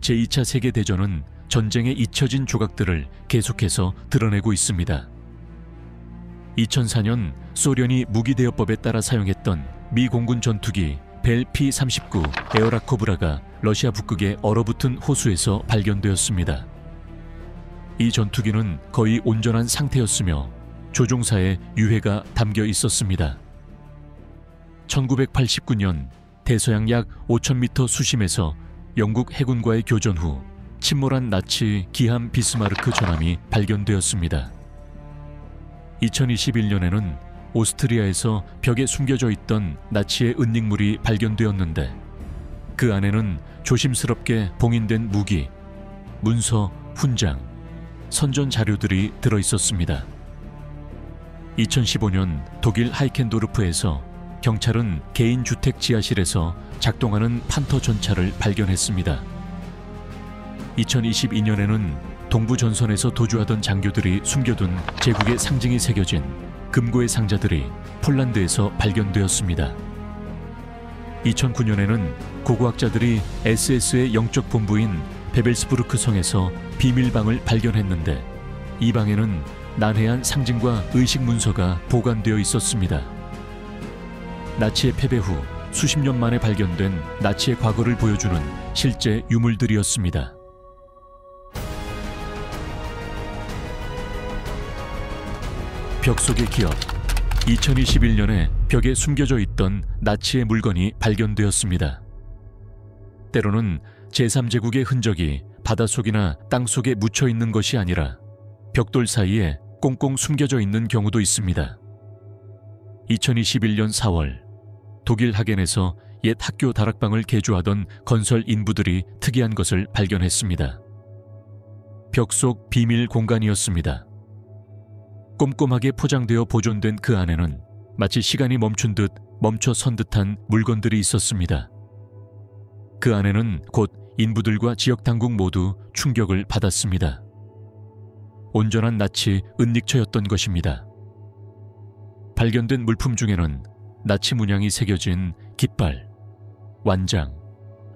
제2차 세계대전은 전쟁의 잊혀진 조각들을 계속해서 드러내고 있습니다. 2004년 소련이 무기대여법에 따라 사용했던 미 공군 전투기 벨 P-39 에어라코브라가 러시아 북극의 얼어붙은 호수에서 발견되었습니다. 이 전투기는 거의 온전한 상태였으며 조종사의 유해가 담겨 있었습니다. 1989년 대서양 약 5,000m 수심에서 영국 해군과의 교전 후 침몰한 나치 기함 비스마르크 전함이 발견되었습니다. 2021년에는 오스트리아에서 벽에 숨겨져 있던 나치의 은닉물이 발견되었는데 그 안에는 조심스럽게 봉인된 무기, 문서, 훈장, 선전 자료들이 들어있었습니다. 2015년 독일 하이켄도르프에서 경찰은 개인 주택 지하실에서 작동하는 판터 전차를 발견했습니다. 2022년에는 동부 전선에서 도주하던 장교들이 숨겨둔 제국의 상징이 새겨진 금고의 상자들이 폴란드에서 발견되었습니다. 2009년에는 고고학자들이 SS의 영적 본부인 베벨스부르크 성에서 비밀방을 발견했는데 이 방에는 난해한 상징과 의식 문서가 보관되어 있었습니다. 나치의 패배 후 수십 년 만에 발견된 나치의 과거를 보여주는 실제 유물들이었습니다. 벽 속의 기억. 2021년에 벽에 숨겨져 있던 나치의 물건이 발견되었습니다. 때로는 제3제국의 흔적이 바닷속이나 땅속에 묻혀 있는 것이 아니라 벽돌 사이에 꽁꽁 숨겨져 있는 경우도 있습니다. 2021년 4월 독일 하겐에서 옛 학교 다락방을 개조하던 건설 인부들이 특이한 것을 발견했습니다. 벽 속 비밀 공간이었습니다. 꼼꼼하게 포장되어 보존된 그 안에는 마치 시간이 멈춘 듯 멈춰선 듯한 물건들이 있었습니다. 그 안에는 곧 인부들과 지역 당국 모두 충격을 받았습니다. 온전한 나치 은닉처였던 것입니다. 발견된 물품 중에는 나치 문양이 새겨진 깃발, 완장,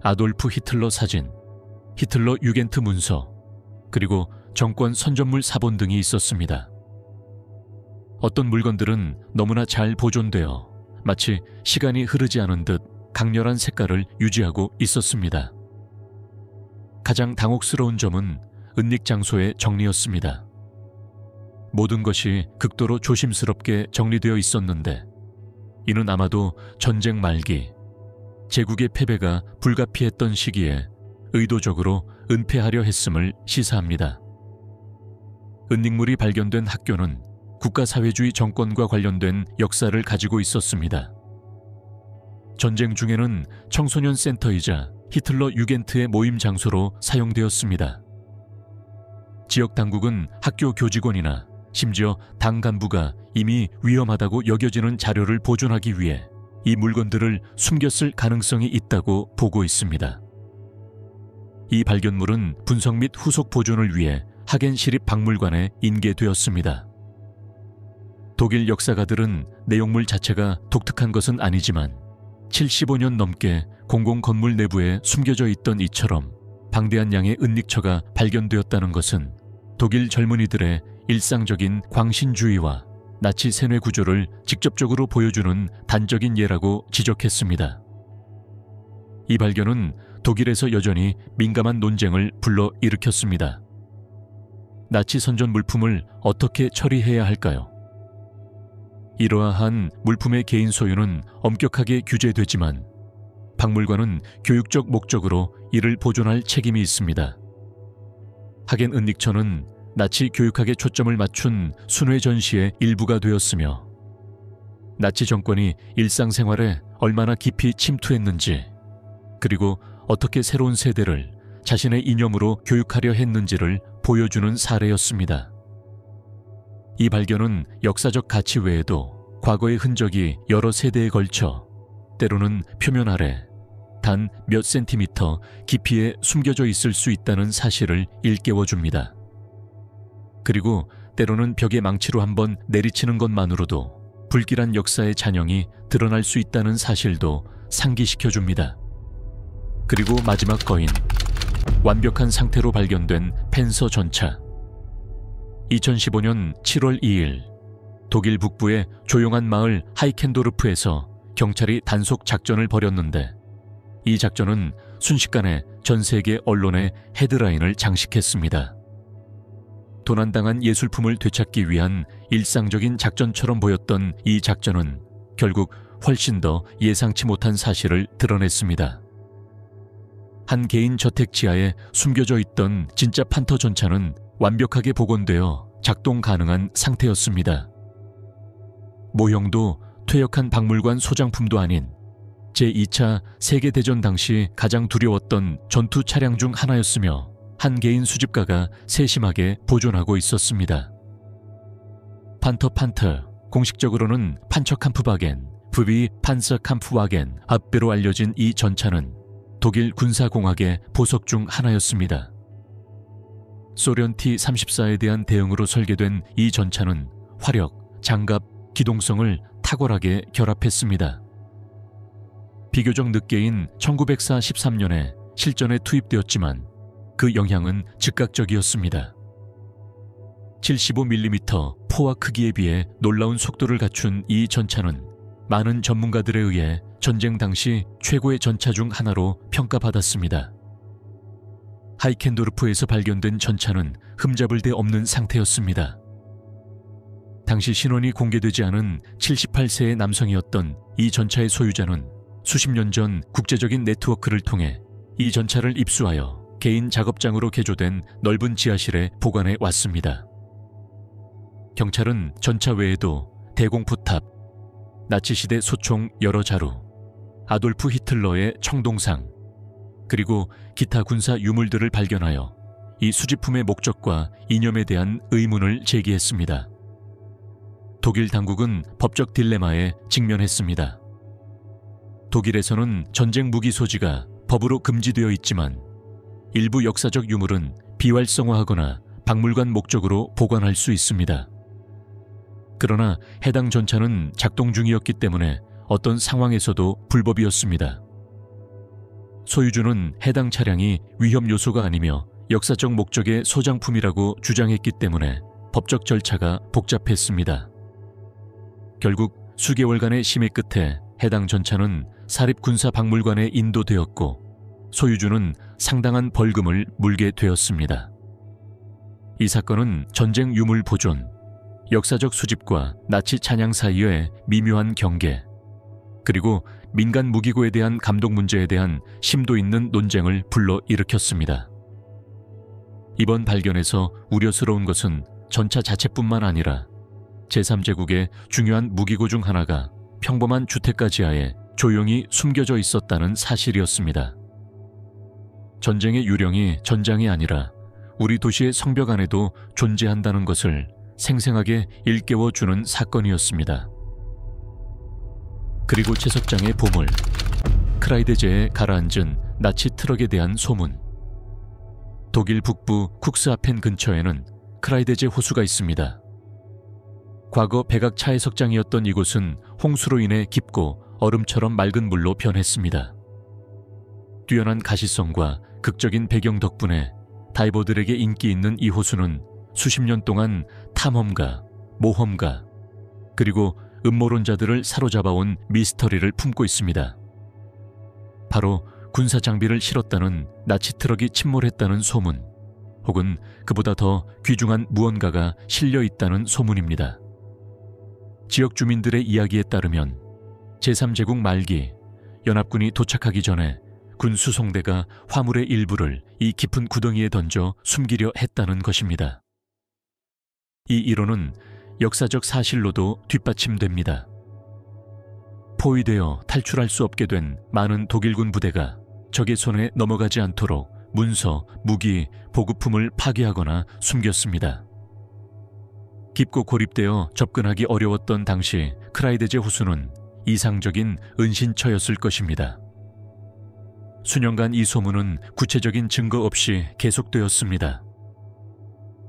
아돌프 히틀러 사진, 히틀러 유겐트 문서, 그리고 정권 선전물 사본 등이 있었습니다. 어떤 물건들은 너무나 잘 보존되어 마치 시간이 흐르지 않은 듯 강렬한 색깔을 유지하고 있었습니다. 가장 당혹스러운 점은 은닉 장소의 정리였습니다. 모든 것이 극도로 조심스럽게 정리되어 있었는데 이는 아마도 전쟁 말기, 제국의 패배가 불가피했던 시기에 의도적으로 은폐하려 했음을 시사합니다. 은닉물이 발견된 학교는 국가사회주의 정권과 관련된 역사를 가지고 있었습니다. 전쟁 중에는 청소년 센터이자 히틀러 유겐트의 모임 장소로 사용되었습니다. 지역 당국은 학교 교직원이나 심지어 당 간부가 이미 위험하다고 여겨지는 자료를 보존하기 위해 이 물건들을 숨겼을 가능성이 있다고 보고 있습니다. 이 발견물은 분석 및 후속 보존을 위해 하겐 시립박물관에 인계되었습니다. 독일 역사가들은 내용물 자체가 독특한 것은 아니지만 75년 넘게 공공건물 내부에 숨겨져 있던 이처럼 방대한 양의 은닉처가 발견되었다는 것은 독일 젊은이들의 일상적인 광신주의와 나치 세뇌 구조를 직접적으로 보여주는 단적인 예라고 지적했습니다. 이 발견은 독일에서 여전히 민감한 논쟁을 불러일으켰습니다. 나치 선전 물품을 어떻게 처리해야 할까요? 이러한 물품의 개인 소유는 엄격하게 규제되지만 박물관은 교육적 목적으로 이를 보존할 책임이 있습니다. 하겐 은닉처는 나치 교육학에 초점을 맞춘 순회 전시의 일부가 되었으며 나치 정권이 일상생활에 얼마나 깊이 침투했는지 그리고 어떻게 새로운 세대를 자신의 이념으로 교육하려 했는지를 보여주는 사례였습니다. 이 발견은 역사적 가치 외에도 과거의 흔적이 여러 세대에 걸쳐 때로는 표면 아래 단 몇 센티미터 깊이에 숨겨져 있을 수 있다는 사실을 일깨워줍니다. 그리고 때로는 벽에 망치로 한번 내리치는 것만으로도 불길한 역사의 잔영이 드러날 수 있다는 사실도 상기시켜줍니다. 그리고 마지막 거인, 완벽한 상태로 발견된 팬서 전차. 2015년 7월 2일 독일 북부의 조용한 마을 하이켄도르프에서 경찰이 단속 작전을 벌였는데, 이 작전은 순식간에 전 세계 언론의 헤드라인을 장식했습니다. 도난당한 예술품을 되찾기 위한 일상적인 작전처럼 보였던 이 작전은 결국 훨씬 더 예상치 못한 사실을 드러냈습니다. 한 개인 저택 지하에 숨겨져 있던 진짜 판터 전차는 완벽하게 복원되어 작동 가능한 상태였습니다. 모형도 퇴역한 박물관 소장품도 아닌 제2차 세계대전 당시 가장 두려웠던 전투 차량 중 하나였으며, 한 개인 수집가가 세심하게 보존하고 있었습니다. 판터, 공식적으로는 판처캄프바겐, VW 판서캄프와겐 앞배로 알려진 이 전차는 독일 군사공학의 보석 중 하나였습니다. 소련 T-34에 대한 대응으로 설계된 이 전차는 화력, 장갑, 기동성을 탁월하게 결합했습니다. 비교적 늦게인 1943년에 실전에 투입되었지만 그 영향은 즉각적이었습니다. 75mm 포화 크기에 비해 놀라운 속도를 갖춘 이 전차는 많은 전문가들에 의해 전쟁 당시 최고의 전차 중 하나로 평가받았습니다. 하이켄도르프에서 발견된 전차는 흠잡을 데 없는 상태였습니다. 당시 신원이 공개되지 않은 78세의 남성이었던 이 전차의 소유자는 수십 년 전 국제적인 네트워크를 통해 이 전차를 입수하여 개인 작업장으로 개조된 넓은 지하실에 보관해 왔습니다. 경찰은 전차 외에도 대공포탑, 나치시대 소총 여러 자루, 아돌프 히틀러의 청동상, 그리고 기타 군사 유물들을 발견하여 이 수집품의 목적과 이념에 대한 의문을 제기했습니다. 독일 당국은 법적 딜레마에 직면했습니다. 독일에서는 전쟁 무기 소지가 법으로 금지되어 있지만 일부 역사적 유물은 비활성화하거나 박물관 목적으로 보관할 수 있습니다. 그러나 해당 전차는 작동 중이었기 때문에 어떤 상황에서도 불법이었습니다. 소유주는 해당 차량이 위험 요소가 아니며 역사적 목적의 소장품이라고 주장했기 때문에 법적 절차가 복잡했습니다. 결국 수개월간의 심의 끝에 해당 전차는 사립군사박물관에 인도되었고 소유주는 상당한 벌금을 물게 되었습니다. 이 사건은 전쟁 유물 보존, 역사적 수집과 나치 찬양 사이의 미묘한 경계, 그리고 민간 무기고에 대한 감독 문제에 대한 심도 있는 논쟁을 불러일으켰습니다. 이번 발견에서 우려스러운 것은 전차 자체뿐만 아니라 제3제국의 중요한 무기고 중 하나가 평범한 주택가 지하에 조용히 숨겨져 있었다는 사실이었습니다. 전쟁의 유령이 전장이 아니라 우리 도시의 성벽 안에도 존재한다는 것을 생생하게 일깨워주는 사건이었습니다. 그리고 채석장의 보물, 크라이데제에 가라앉은 나치 트럭에 대한 소문. 독일 북부 쿡스하펜 근처에는 크라이데제 호수가 있습니다. 과거 백악 차해석장이었던 이곳은 홍수로 인해 깊고 얼음처럼 맑은 물로 변했습니다. 뛰어난 가시성과 극적인 배경 덕분에 다이버들에게 인기 있는 이 호수는 수십 년 동안 탐험가, 모험가, 그리고 음모론자들을 사로잡아온 미스터리를 품고 있습니다. 바로 군사 장비를 실었다는 나치 트럭이 침몰했다는 소문, 혹은 그보다 더 귀중한 무언가가 실려 있다는 소문입니다. 지역 주민들의 이야기에 따르면 제3제국 말기 연합군이 도착하기 전에 군 수송대가 화물의 일부를 이 깊은 구덩이에 던져 숨기려 했다는 것입니다. 이 이론은 역사적 사실로도 뒷받침됩니다. 포위되어 탈출할 수 없게 된 많은 독일군 부대가 적의 손에 넘어가지 않도록 문서, 무기, 보급품을 파괴하거나 숨겼습니다. 깊고 고립되어 접근하기 어려웠던 당시 크라이데제 호수는 이상적인 은신처였을 것입니다. 수년간 이 소문은 구체적인 증거 없이 계속되었습니다.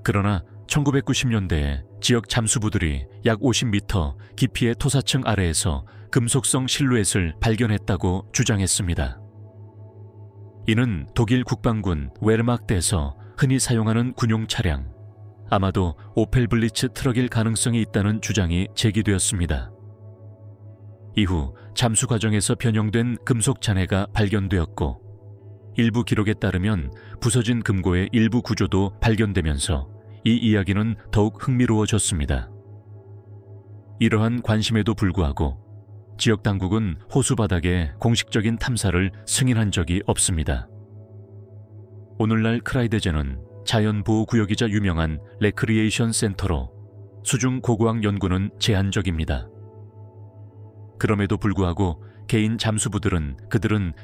그러나 1990년대에 지역 잠수부들이 약 50m 깊이의 토사층 아래에서 금속성 실루엣을 발견했다고 주장했습니다. 이는 독일 국방군 웨르마크트에서 흔히 사용하는 군용 차량, 아마도 오펠 블리츠 트럭일 가능성이 있다는 주장이 제기되었습니다. 이후 잠수 과정에서 변형된 금속 잔해가 발견되었고, 일부 기록에 따르면 부서진 금고의 일부 구조도 발견되면서 이 이야기는 더욱 흥미로워졌습니다. 이러한 관심에도 불구하고 지역 당국은 호수 바닥에 공식적인 탐사를 승인한 적이 없습니다. 오늘날 크라이데제는 자연보호구역이자 유명한 레크리에이션 센터로 수중 고고학 연구는 제한적입니다. 그럼에도 불구하고 개인 잠수부들은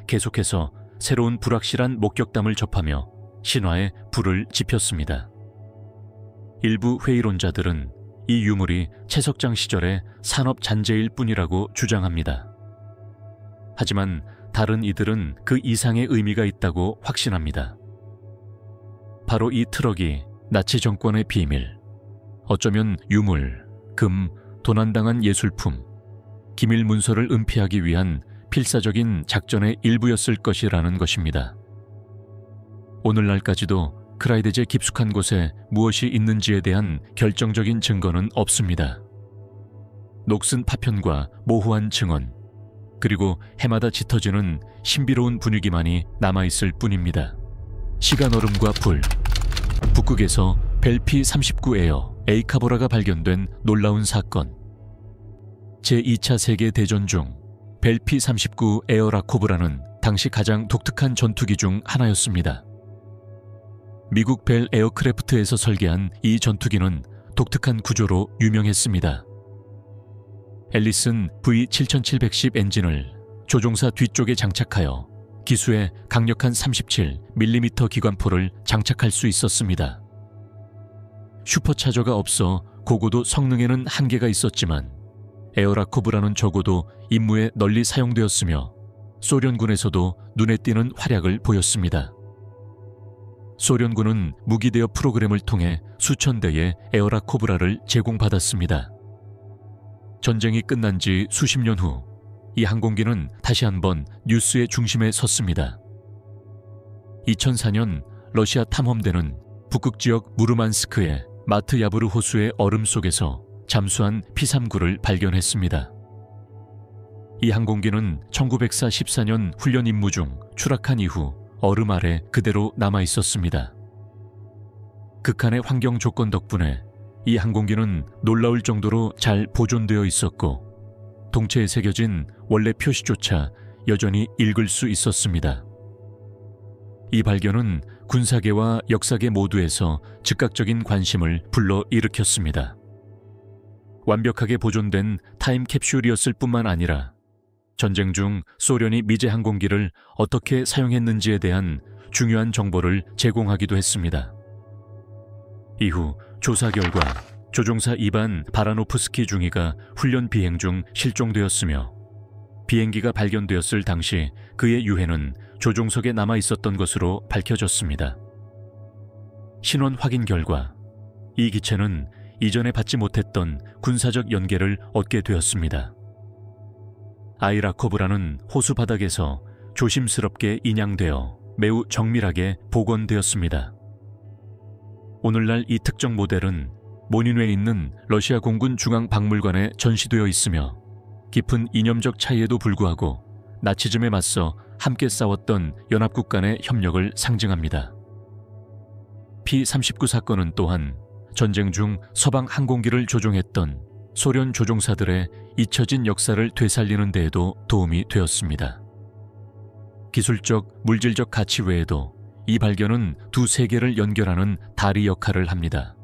계속해서 새로운 불확실한 목격담을 접하며 신화에 불을 지폈습니다. 일부 회의론자들은 이 유물이 채석장 시절의 산업 잔재일 뿐이라고 주장합니다. 하지만 다른 이들은 그 이상의 의미가 있다고 확신합니다. 바로 이 트럭이 나치 정권의 비밀, 어쩌면 유물, 금, 도난당한 예술품, 기밀 문서를 은폐하기 위한 필사적인 작전의 일부였을 것이라는 것입니다. 오늘날까지도 크라이데제 깊숙한 곳에 무엇이 있는지에 대한 결정적인 증거는 없습니다. 녹슨 파편과 모호한 증언, 그리고 해마다 짙어지는 신비로운 분위기만이 남아있을 뿐입니다. 시간 얼음과 불, 북극에서 벨피 39 에어 에이카보라가 발견된 놀라운 사건. 제2차 세계대전 중 벨피 39 에어 라코브라는 당시 가장 독특한 전투기 중 하나였습니다. 미국 벨 에어크래프트에서 설계한 이 전투기는 독특한 구조로 유명했습니다. 앨리슨 V7710 엔진을 조종사 뒤쪽에 장착하여 기수에 강력한 37mm 기관포를 장착할 수 있었습니다. 슈퍼차저가 없어 고고도 성능에는 한계가 있었지만 에어라코브라는 적어도 임무에 널리 사용되었으며 소련군에서도 눈에 띄는 활약을 보였습니다. 소련군은 무기대여 프로그램을 통해 수천 대의 에어라코브라를 제공받았습니다. 전쟁이 끝난 지 수십 년 후 이 항공기는 다시 한번 뉴스의 중심에 섰습니다. 2004년 러시아 탐험대는 북극 지역 무르만스크의 마트 야브르 호수의 얼음 속에서 잠수한 P-39를 발견했습니다. 이 항공기는 1914년 훈련 임무 중 추락한 이후 얼음 아래 그대로 남아 있었습니다. 극한의 환경 조건 덕분에 이 항공기는 놀라울 정도로 잘 보존되어 있었고, 동체에 새겨진 원래 표시조차 여전히 읽을 수 있었습니다. 이 발견은 군사계와 역사계 모두에서 즉각적인 관심을 불러일으켰습니다. 완벽하게 보존된 타임캡슐이었을 뿐만 아니라 전쟁 중 소련이 미제 항공기를 어떻게 사용했는지에 대한 중요한 정보를 제공하기도 했습니다. 이후 조사 결과 조종사 이반 바라노프스키 중위가 훈련 비행 중 실종되었으며, 비행기가 발견되었을 당시 그의 유해는 조종석에 남아 있었던 것으로 밝혀졌습니다. 신원 확인 결과 이 기체는 이전에 받지 못했던 군사적 연계를 얻게 되었습니다. 아이라코브라는 호수 바닥에서 조심스럽게 인양되어 매우 정밀하게 복원되었습니다. 오늘날 이 특정 모델은 모닌웨에 있는 러시아 공군 중앙박물관에 전시되어 있으며, 깊은 이념적 차이에도 불구하고 나치즘에 맞서 함께 싸웠던 연합국 간의 협력을 상징합니다. P-39 사건은 또한 전쟁 중 서방 항공기를 조종했던 소련 조종사들의 잊혀진 역사를 되살리는 데에도 도움이 되었습니다. 기술적, 물질적 가치 외에도 이 발견은 두 세계를 연결하는 다리 역할을 합니다.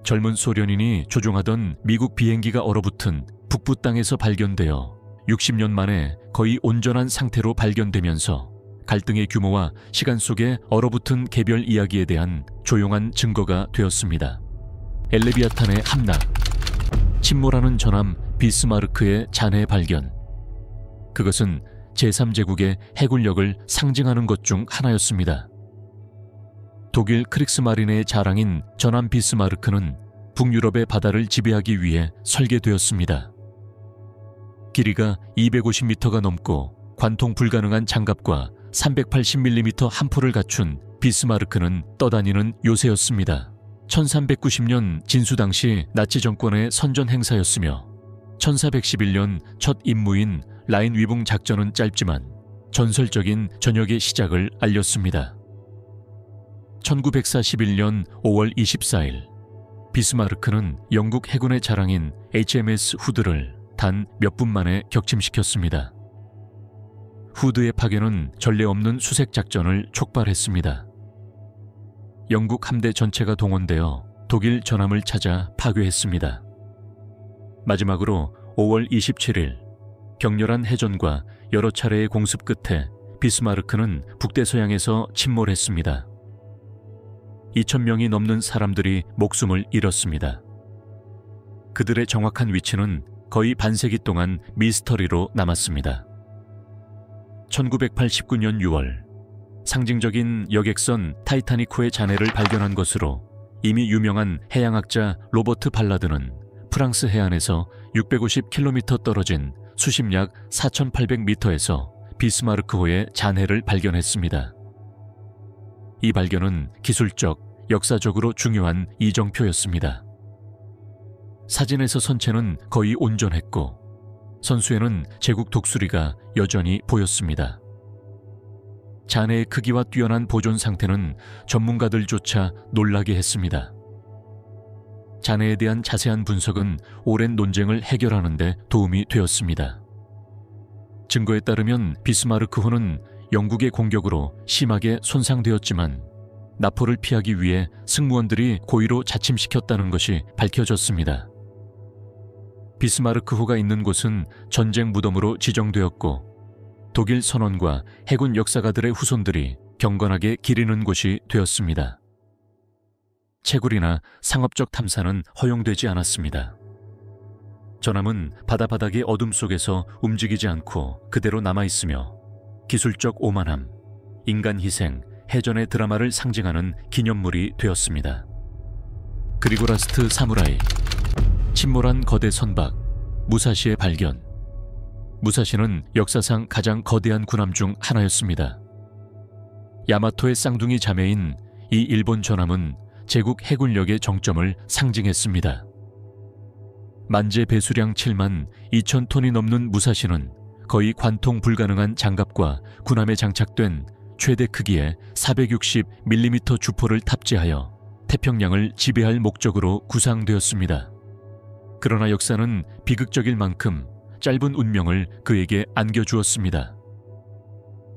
젊은 소련인이 조종하던 미국 비행기가 얼어붙은 북부 땅에서 발견되어 60년 만에 거의 온전한 상태로 발견되면서 갈등의 규모와 시간 속에 얼어붙은 개별 이야기에 대한 조용한 증거가 되었습니다. 엘레비아탄의 함락, 침몰하는 전함 비스마르크의 잔해 발견. 그것은 제3제국의 해군력을 상징하는 것 중 하나였습니다. 독일 크릭스마린의 자랑인 전함 비스마르크는 북유럽의 바다를 지배하기 위해 설계되었습니다. 길이가 250m가 넘고 관통 불가능한 장갑과 380mm 함포를 갖춘 비스마르크는 떠다니는 요새였습니다. 1390년 진수 당시 나치 정권의 선전 행사였으며 1411년 첫 임무인 라인 위붕 작전은 짧지만 전설적인 전역의 시작을 알렸습니다. 1941년 5월 24일 비스마르크는 영국 해군의 자랑인 HMS 후드를 단 몇 분 만에 격침시켰습니다. 후드의 파괴는 전례 없는 수색 작전을 촉발했습니다. 영국 함대 전체가 동원되어 독일 전함을 찾아 파괴했습니다. 마지막으로 5월 27일 격렬한 해전과 여러 차례의 공습 끝에 비스마르크는 북대서양에서 침몰했습니다. 2,000명이 넘는 사람들이 목숨을 잃었습니다. 그들의 정확한 위치는 거의 반세기 동안 미스터리로 남았습니다. 1989년 6월 상징적인 여객선 타이타니코의 잔해를 발견한 것으로 이미 유명한 해양학자 로버트 발라드는 프랑스 해안에서 650km 떨어진 수심약 4,800m에서 비스마르크호의 잔해를 발견했습니다. 이 발견은 기술적, 역사적으로 중요한 이정표였습니다. 사진에서 선체는 거의 온전했고 선수에는 제국 독수리가 여전히 보였습니다. 잔해의 크기와 뛰어난 보존 상태는 전문가들조차 놀라게 했습니다. 잔해에 대한 자세한 분석은 오랜 논쟁을 해결하는 데 도움이 되었습니다. 증거에 따르면 비스마르크호는 영국의 공격으로 심하게 손상되었지만 나포를 피하기 위해 승무원들이 고의로 자침시켰다는 것이 밝혀졌습니다. 비스마르크호가 있는 곳은 전쟁 무덤으로 지정되었고 독일 선원과 해군 역사가들의 후손들이 경건하게 기리는 곳이 되었습니다. 채굴이나 상업적 탐사는 허용되지 않았습니다. 전함은 바다바닥의 어둠 속에서 움직이지 않고 그대로 남아있으며 기술적 오만함, 인간 희생, 해전의 드라마를 상징하는 기념물이 되었습니다. 그리고라스트 사무라이, 침몰한 거대 선박, 무사시의 발견. 무사시는 역사상 가장 거대한 군함 중 하나였습니다. 야마토의 쌍둥이 자매인 이 일본 전함은 제국 해군력의 정점을 상징했습니다. 만재 배수량 7만 2천 톤이 넘는 무사시는 거의 관통 불가능한 장갑과 군함에 장착된 최대 크기의 460mm 주포를 탑재하여 태평양을 지배할 목적으로 구상되었습니다. 그러나 역사는 비극적일 만큼 짧은 운명을 그에게 안겨주었습니다.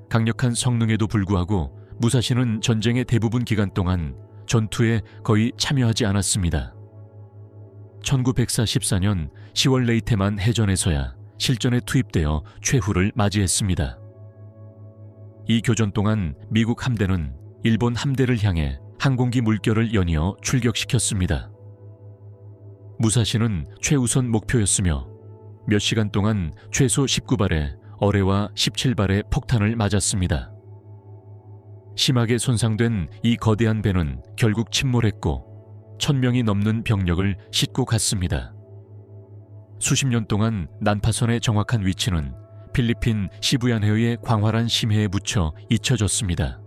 강력한 성능에도 불구하고 무사시는 전쟁의 대부분 기간 동안 전투에 거의 참여하지 않았습니다. 1944년 10월 레이테만 해전에서야 실전에 투입되어 최후를 맞이했습니다. 이 교전 동안 미국 함대는 일본 함대를 향해 항공기 물결을 연이어 출격시켰습니다. 무사시는 최우선 목표였으며 몇 시간 동안 최소 19발의 어뢰와 17발의 폭탄을 맞았습니다. 심하게 손상된 이 거대한 배는 결국 침몰했고 1,000명이 넘는 병력을 싣고 갔습니다. 수십 년 동안 난파선의 정확한 위치는 필리핀 시부얀해의 광활한 심해에 묻혀 잊혀졌습니다.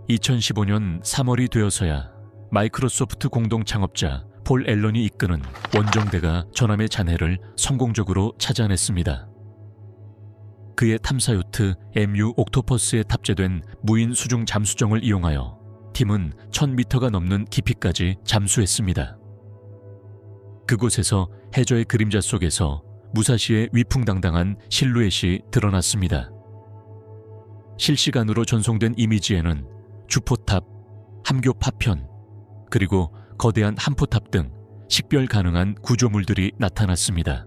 2015년 3월이 되어서야 마이크로소프트 공동 창업자 폴 앨런이 이끄는 원정대가 전함의 잔해를 성공적으로 찾아냈습니다. 그의 탐사요트 MU 옥토퍼스에 탑재된 무인 수중 잠수정을 이용하여 팀은 1,000m가 넘는 깊이까지 잠수했습니다. 그곳에서 해저의 그림자 속에서 무사시의 위풍당당한 실루엣이 드러났습니다. 실시간으로 전송된 이미지에는 주포탑, 함교 파편, 그리고 거대한 함포탑 등 식별 가능한 구조물들이 나타났습니다.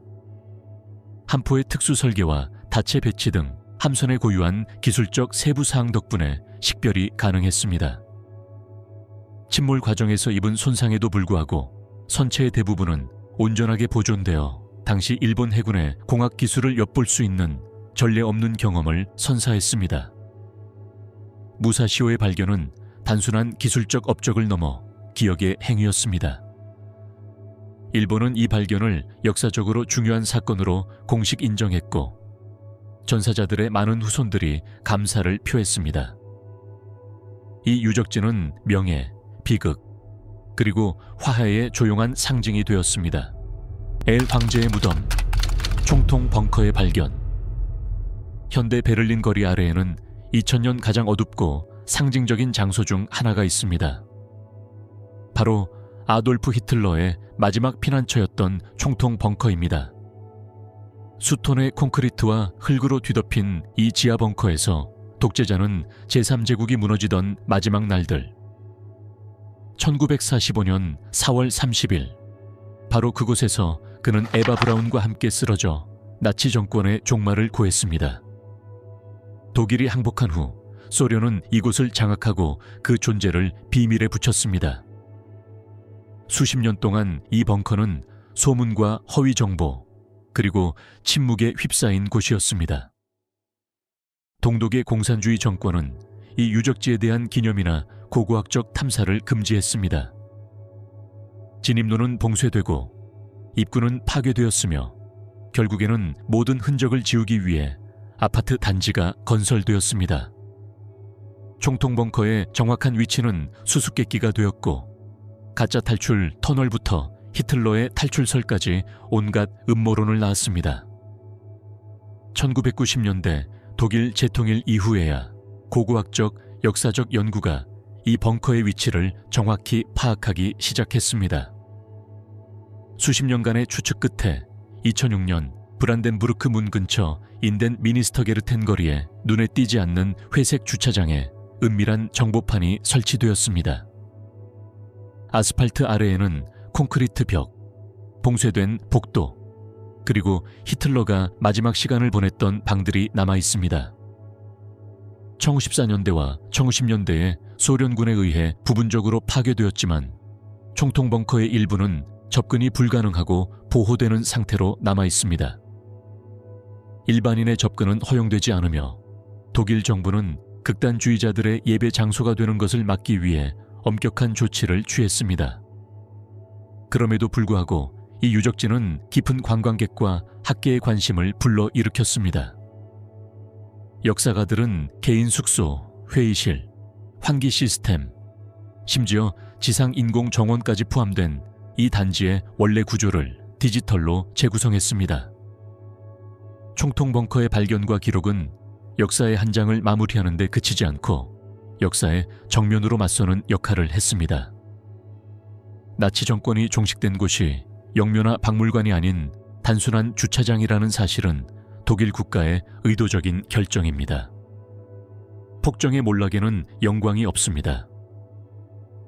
함포의 특수 설계와 다체 배치 등 함선에 고유한 기술적 세부 사항 덕분에 식별이 가능했습니다. 침몰 과정에서 입은 손상에도 불구하고 선체의 대부분은 온전하게 보존되어 당시 일본 해군의 공학 기술을 엿볼 수 있는 전례 없는 경험을 선사했습니다. 무사시호의 발견은 단순한 기술적 업적을 넘어 기억의 행위였습니다. 일본은 이 발견을 역사적으로 중요한 사건으로 공식 인정했고 전사자들의 많은 후손들이 감사를 표했습니다. 이 유적지는 명예, 비극, 그리고 화해의 조용한 상징이 되었습니다. 엘 황제의 무덤, 총통 벙커의 발견. 현대 베를린 거리 아래에는 2000년 가장 어둡고 상징적인 장소 중 하나가 있습니다. 바로 아돌프 히틀러의 마지막 피난처였던 총통 벙커입니다. 수톤의 콘크리트와 흙으로 뒤덮인 이 지하 벙커에서 독재자는 제3제국이 무너지던 마지막 날들, 1945년 4월 30일, 바로 그곳에서 그는 에바 브라운과 함께 쓰러져 나치 정권의 종말을 구했습니다. 독일이 항복한 후 소련은 이곳을 장악하고 그 존재를 비밀에 붙였습니다. 수십 년 동안 이 벙커는 소문과 허위 정보, 그리고 침묵에 휩싸인 곳이었습니다. 동독의 공산주의 정권은 이 유적지에 대한 기념이나 고고학적 탐사를 금지했습니다. 진입로는 봉쇄되고 입구는 파괴되었으며 결국에는 모든 흔적을 지우기 위해 아파트 단지가 건설되었습니다. 총통 벙커의 정확한 위치는 수수께끼가 되었고 가짜 탈출 터널부터 히틀러의 탈출설까지 온갖 음모론을 낳았습니다. 1990년대 독일 재통일 이후에야 고고학적 역사적 연구가 이 벙커의 위치를 정확히 파악하기 시작했습니다. 수십 년간의 추측 끝에 2006년 브란덴부르크 문 근처 인덴 미니스터게르텐 거리에 눈에 띄지 않는 회색 주차장에 은밀한 정보판이 설치되었습니다. 아스팔트 아래에는 콘크리트 벽, 봉쇄된 복도, 그리고 히틀러가 마지막 시간을 보냈던 방들이 남아 있습니다. 1914년대와 1910년대에 소련군에 의해 부분적으로 파괴되었지만 총통 벙커의 일부는 접근이 불가능하고 보호되는 상태로 남아 있습니다. 일반인의 접근은 허용되지 않으며 독일 정부는 극단주의자들의 예배 장소가 되는 것을 막기 위해 엄격한 조치를 취했습니다. 그럼에도 불구하고 이 유적지는 깊은 관광객과 학계의 관심을 불러일으켰습니다. 역사가들은 개인 숙소, 회의실, 환기 시스템, 심지어 지상 인공 정원까지 포함된 이 단지의 원래 구조를 디지털로 재구성했습니다. 총통 벙커의 발견과 기록은 역사의 한 장을 마무리하는 데 그치지 않고 역사의 정면으로 맞서는 역할을 했습니다. 나치 정권이 종식된 곳이 영묘나 박물관이 아닌 단순한 주차장이라는 사실은 독일 국가의 의도적인 결정입니다. 폭정의 몰락에는 영광이 없습니다.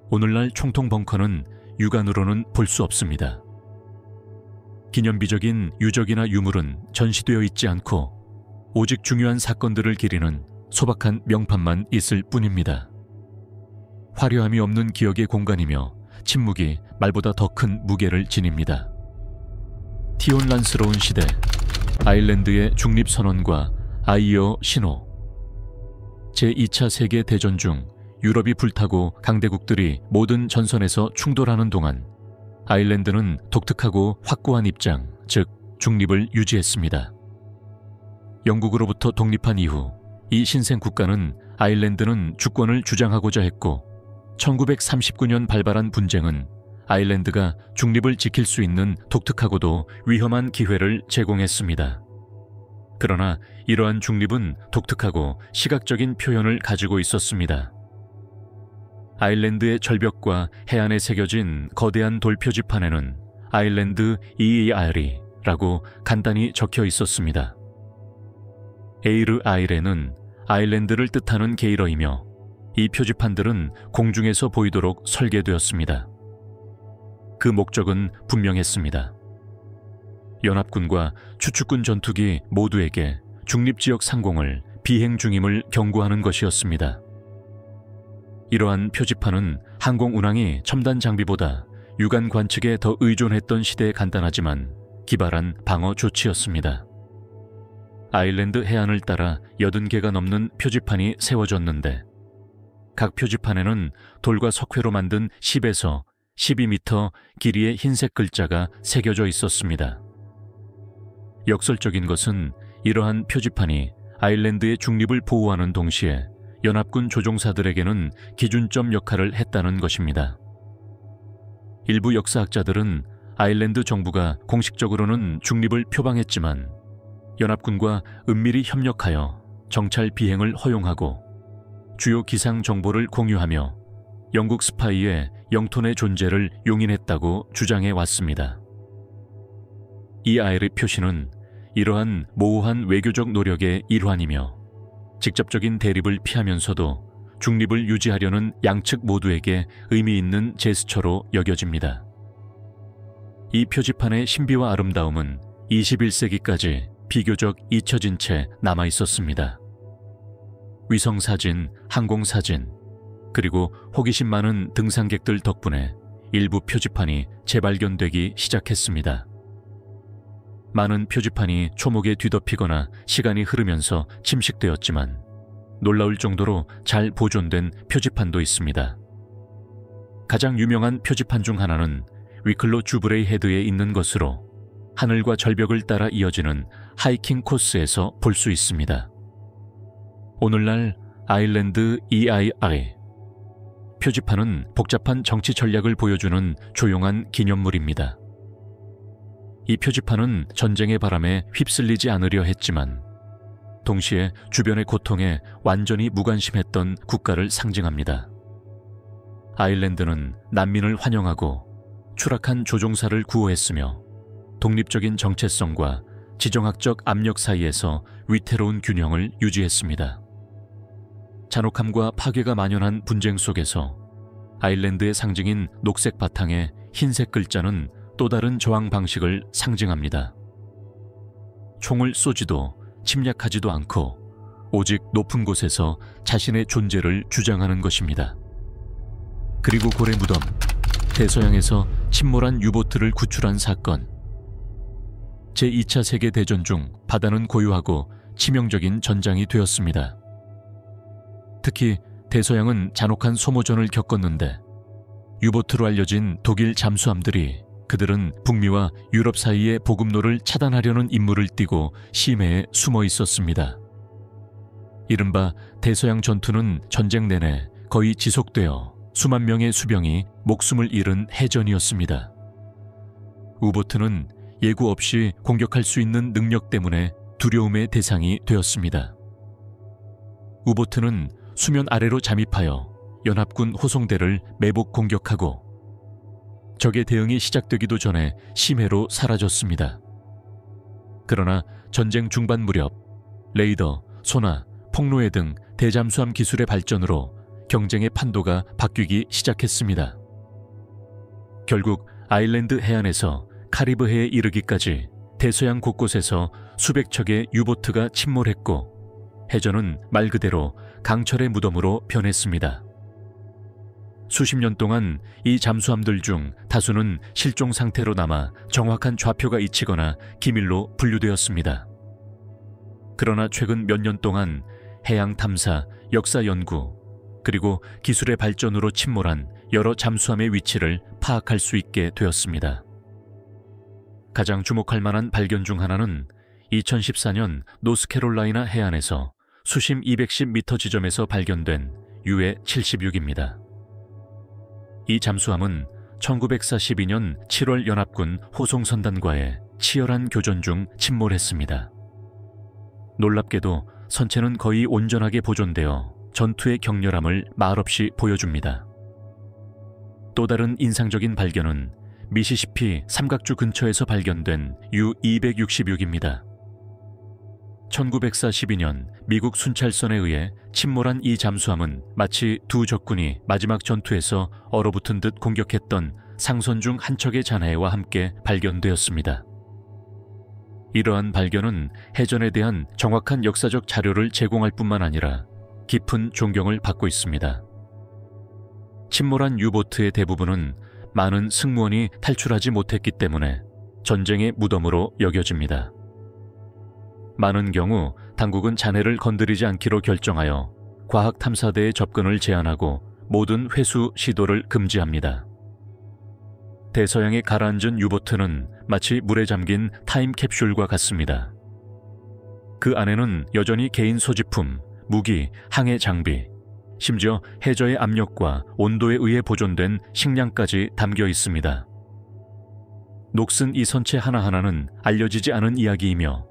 오늘날 총통 벙커는 육안으로는 볼 수 없습니다. 기념비적인 유적이나 유물은 전시되어 있지 않고 오직 중요한 사건들을 기리는 소박한 명판만 있을 뿐입니다. 화려함이 없는 기억의 공간이며 침묵이 말보다 더 큰 무게를 지닙니다. 티온란스러운 시대, 아일랜드의 중립선언과 아이어 신호. 제2차 세계대전 중 유럽이 불타고 강대국들이 모든 전선에서 충돌하는 동안 아일랜드는 독특하고 확고한 입장, 즉 중립을 유지했습니다. 영국으로부터 독립한 이후 이 신생 국가는 아일랜드는 주권을 주장하고자 했고 1939년 발발한 분쟁은 아일랜드가 중립을 지킬 수 있는 독특하고도 위험한 기회를 제공했습니다. 그러나 이러한 중립은 독특하고 시각적인 표현을 가지고 있었습니다. 아일랜드의 절벽과 해안에 새겨진 거대한 돌 표지판에는 아일랜드 EER이라고 간단히 적혀 있었습니다. 에이르 아일에는 아일랜드를 뜻하는 게일어이며 이 표지판들은 공중에서 보이도록 설계되었습니다. 그 목적은 분명했습니다. 연합군과 추축군 전투기 모두에게 중립지역 상공을 비행 중임을 경고하는 것이었습니다. 이러한 표지판은 항공 운항이 첨단 장비보다 유관 관측에 더 의존했던 시대에 간단하지만 기발한 방어 조치였습니다. 아일랜드 해안을 따라 80개가 넘는 표지판이 세워졌는데 각 표지판에는 돌과 석회로 만든 10에서 12m 길이의 흰색 글자가 새겨져 있었습니다. 역설적인 것은 이러한 표지판이 아일랜드의 중립을 보호하는 동시에 연합군 조종사들에게는 기준점 역할을 했다는 것입니다. 일부 역사학자들은 아일랜드 정부가 공식적으로는 중립을 표방했지만 연합군과 은밀히 협력하여 정찰 비행을 허용하고 주요 기상 정보를 공유하며 영국 스파이의 영토 내 존재를 용인했다고 주장해 왔습니다. 이 아이르 표시는 이러한 모호한 외교적 노력의 일환이며 직접적인 대립을 피하면서도 중립을 유지하려는 양측 모두에게 의미 있는 제스처로 여겨집니다. 이 표지판의 신비와 아름다움은 21세기까지 비교적 잊혀진 채 남아 있었습니다. 위성사진, 항공사진, 그리고 호기심 많은 등산객들 덕분에 일부 표지판이 재발견되기 시작했습니다. 많은 표지판이 초목에 뒤덮이거나 시간이 흐르면서 침식되었지만 놀라울 정도로 잘 보존된 표지판도 있습니다. 가장 유명한 표지판 중 하나는 위클로 주브레이 헤드에 있는 것으로 하늘과 절벽을 따라 이어지는 하이킹 코스에서 볼 수 있습니다. 오늘날 아일랜드 EII 표지판은 복잡한 정치 전략을 보여주는 조용한 기념물입니다. 이 표지판은 전쟁의 바람에 휩쓸리지 않으려 했지만 동시에 주변의 고통에 완전히 무관심했던 국가를 상징합니다. 아일랜드는 난민을 환영하고 추락한 조종사를 구호했으며 독립적인 정체성과 지정학적 압력 사이에서 위태로운 균형을 유지했습니다. 잔혹함과 파괴가 만연한 분쟁 속에서 아일랜드의 상징인 녹색 바탕에 흰색 글자는 또 다른 저항 방식을 상징합니다. 총을 쏘지도 침략하지도 않고 오직 높은 곳에서 자신의 존재를 주장하는 것입니다. 그리고 고래 무덤, 대서양에서 침몰한 유보트를 구출한 사건. 제2차 세계대전 중 바다는 고요하고 치명적인 전장이 되었습니다. 특히 대서양은 잔혹한 소모전을 겪었는데 유보트로 알려진 독일 잠수함들이 그들은 북미와 유럽 사이의 보급로를 차단하려는 임무를 띠고 심해에 숨어 있었습니다. 이른바 대서양 전투는 전쟁 내내 거의 지속되어 수만 명의 수병이 목숨을 잃은 해전이었습니다. 우보트는 예고 없이 공격할 수 있는 능력 때문에 두려움의 대상이 되었습니다. 우보트는 수면 아래로 잠입하여 연합군 호송대를 매복 공격하고 적의 대응이 시작되기도 전에 심해로 사라졌습니다. 그러나 전쟁 중반 무렵 레이더, 소나, 폭로해 등 대잠수함 기술의 발전으로 경쟁의 판도가 바뀌기 시작했습니다. 결국 아일랜드 해안에서 카리브해에 이르기까지 대서양 곳곳에서 수백 척의 유보트가 침몰했고 해전은 말 그대로 강철의 무덤으로 변했습니다. 수십 년 동안 이 잠수함들 중 다수는 실종 상태로 남아 정확한 좌표가 잊히거나 기밀로 분류되었습니다. 그러나 최근 몇 년 동안 해양 탐사, 역사 연구, 그리고 기술의 발전으로 침몰한 여러 잠수함의 위치를 파악할 수 있게 되었습니다. 가장 주목할 만한 발견 중 하나는 2014년 노스캐롤라이나 해안에서 수심 210m 지점에서 발견된 UA-76입니다. 이 잠수함은 1942년 7월 연합군 호송선단과의 치열한 교전 중 침몰했습니다. 놀랍게도 선체는 거의 온전하게 보존되어 전투의 격렬함을 말없이 보여줍니다. 또 다른 인상적인 발견은 미시시피 삼각주 근처에서 발견된 U-266입니다. 1942년 미국 순찰선에 의해 침몰한 이 잠수함은 마치 두 적군이 마지막 전투에서 얼어붙은 듯 공격했던 상선 중 한 척의 잔해와 함께 발견되었습니다. 이러한 발견은 해전에 대한 정확한 역사적 자료를 제공할 뿐만 아니라 깊은 존경을 받고 있습니다. 침몰한 유보트의 대부분은 많은 승무원이 탈출하지 못했기 때문에 전쟁의 무덤으로 여겨집니다. 많은 경우 당국은 잔해를 건드리지 않기로 결정하여 과학탐사대의 접근을 제한하고 모든 회수 시도를 금지합니다. 대서양에 가라앉은 유보트는 마치 물에 잠긴 타임캡슐과 같습니다. 그 안에는 여전히 개인 소지품, 무기, 항해 장비, 심지어 해저의 압력과 온도에 의해 보존된 식량까지 담겨 있습니다. 녹슨 이 선체 하나하나는 알려지지 않은 이야기이며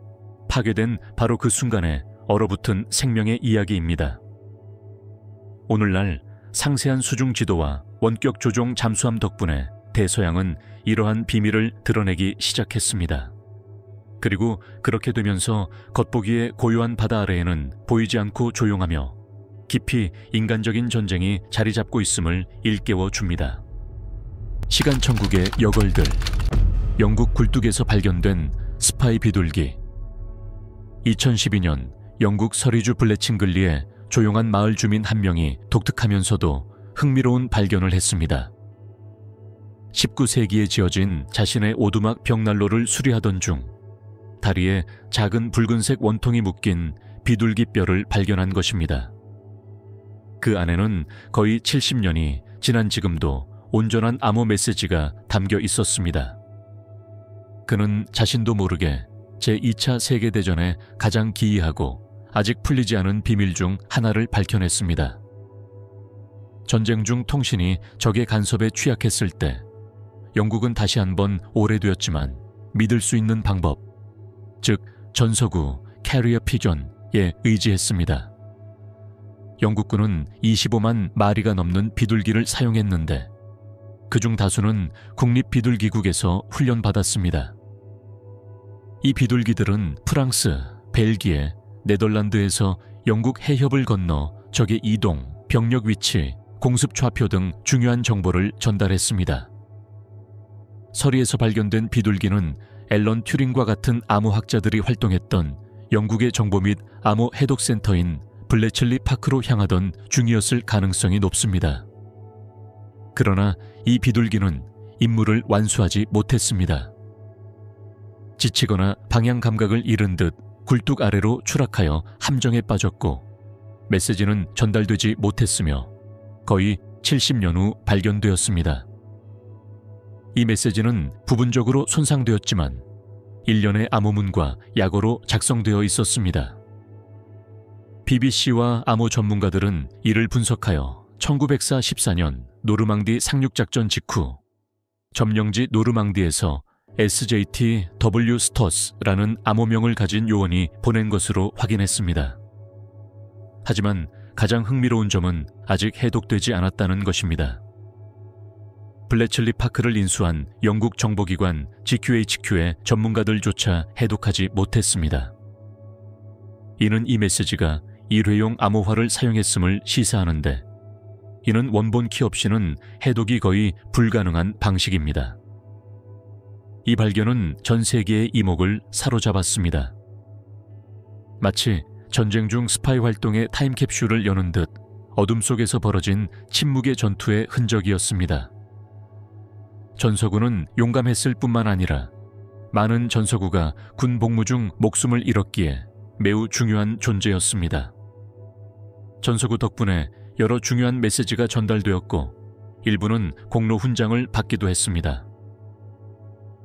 파괴된 바로 그 순간에 얼어붙은 생명의 이야기입니다. 오늘날 상세한 수중 지도와 원격 조종 잠수함 덕분에 대서양은 이러한 비밀을 드러내기 시작했습니다. 그리고 그렇게 되면서 겉보기에 고요한 바다 아래에는 보이지 않고 조용하며 깊이 인간적인 전쟁이 자리 잡고 있음을 일깨워 줍니다. 시간 천국의 여걸들, 영국 굴뚝에서 발견된 스파이 비둘기. 2012년 영국 서리주 블래칭글리에 조용한 마을 주민 한 명이 독특하면서도 흥미로운 발견을 했습니다. 19세기에 지어진 자신의 오두막 벽난로를 수리하던 중 다리에 작은 붉은색 원통이 묶인 비둘기 뼈를 발견한 것입니다. 그 안에는 거의 70년이 지난 지금도 온전한 암호 메시지가 담겨 있었습니다. 그는 자신도 모르게 제2차 세계대전에 가장 기이하고 아직 풀리지 않은 비밀 중 하나를 밝혀냈습니다. 전쟁 중 통신이 적의 간섭에 취약했을 때 영국은 다시 한번 오래되었지만 믿을 수 있는 방법, 즉 전서구 캐리어 피전에 의지했습니다. 영국군은 25만 마리가 넘는 비둘기를 사용했는데 그중 다수는 국립비둘기국에서 훈련받았습니다. 이 비둘기들은 프랑스, 벨기에, 네덜란드에서 영국 해협을 건너 적의 이동, 병력 위치, 공습 좌표 등 중요한 정보를 전달했습니다. 서리에서 발견된 비둘기는 앨런 튜링과 같은 암호학자들이 활동했던 영국의 정보 및 암호 해독센터인 블래첼리 파크로 향하던 중이었을 가능성이 높습니다. 그러나 이 비둘기는 임무를 완수하지 못했습니다. 지치거나 방향 감각을 잃은 듯 굴뚝 아래로 추락하여 함정에 빠졌고 메시지는 전달되지 못했으며 거의 70년 후 발견되었습니다. 이 메시지는 부분적으로 손상되었지만 일련의 암호문과 약어로 작성되어 있었습니다. BBC와 암호 전문가들은 이를 분석하여 1914년 노르망디 상륙작전 직후 점령지 노르망디에서 SJT-W 스터스라는 암호명을 가진 요원이 보낸 것으로 확인했습니다. 하지만 가장 흥미로운 점은 아직 해독되지 않았다는 것입니다. 블래첼리 파크를 인수한 영국 정보기관 GQHQ의 전문가들조차 해독하지 못했습니다. 이는 이 메시지가 일회용 암호화를 사용했음을 시사하는데 이는 원본 키 없이는 해독이 거의 불가능한 방식입니다. 이 발견은 전 세계의 이목을 사로잡았습니다. 마치 전쟁 중 스파이 활동의 타임캡슐을 여는 듯 어둠 속에서 벌어진 침묵의 전투의 흔적이었습니다. 전서구는 용감했을 뿐만 아니라 많은 전서구가 군 복무 중 목숨을 잃었기에 매우 중요한 존재였습니다. 전서구 덕분에 여러 중요한 메시지가 전달되었고 일부는 공로 훈장을 받기도 했습니다.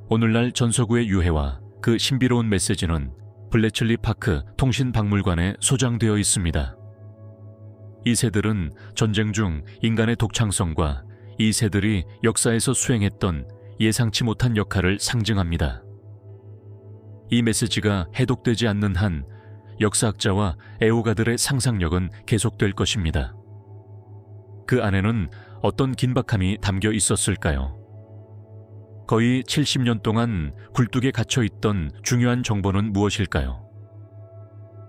오늘날 전서구의 유해와 그 신비로운 메시지는 블래첼리 파크 통신박물관에 소장되어 있습니다. 이 새들은 전쟁 중 인간의 독창성과 이 새들이 역사에서 수행했던 예상치 못한 역할을 상징합니다. 이 메시지가 해독되지 않는 한 역사학자와 애호가들의 상상력은 계속될 것입니다. 그 안에는 어떤 긴박함이 담겨 있었을까요? 거의 70년 동안 굴뚝에 갇혀 있던 중요한 정보는 무엇일까요?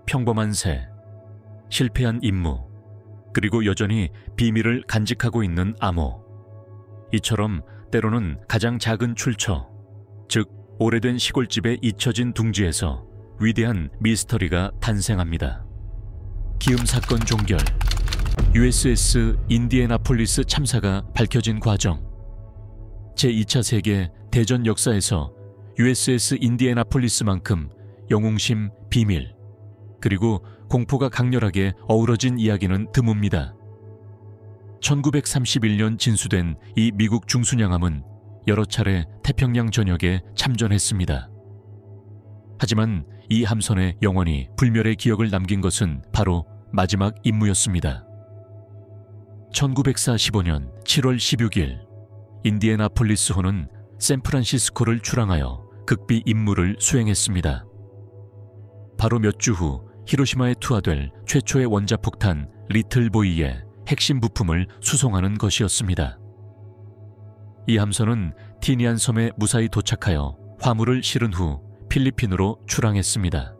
평범한 새, 실패한 임무, 그리고 여전히 비밀을 간직하고 있는 암호. 이처럼 때로는 가장 작은 출처, 즉 오래된 시골집의 잊혀진 둥지에서 위대한 미스터리가 탄생합니다. 기욤 사건 종결, USS 인디애나폴리스 참사가 밝혀진 과정. 제2차 세계 대전 역사에서 USS 인디애나폴리스만큼 영웅심, 비밀, 그리고 공포가 강렬하게 어우러진 이야기는 드뭅니다. 1931년 진수된 이 미국 중순양함은 여러 차례 태평양 전역에 참전했습니다. 하지만 이 함선에 영원히 불멸의 기억을 남긴 것은 바로 마지막 임무였습니다. 1945년 7월 16일 인디애나폴리스호는 샌프란시스코를 출항하여 극비 임무를 수행했습니다. 바로 몇 주 후 히로시마에 투하될 최초의 원자폭탄 리틀보이의 핵심 부품을 수송하는 것이었습니다. 이 함선은 티니안 섬에 무사히 도착하여 화물을 실은 후 필리핀으로 출항했습니다.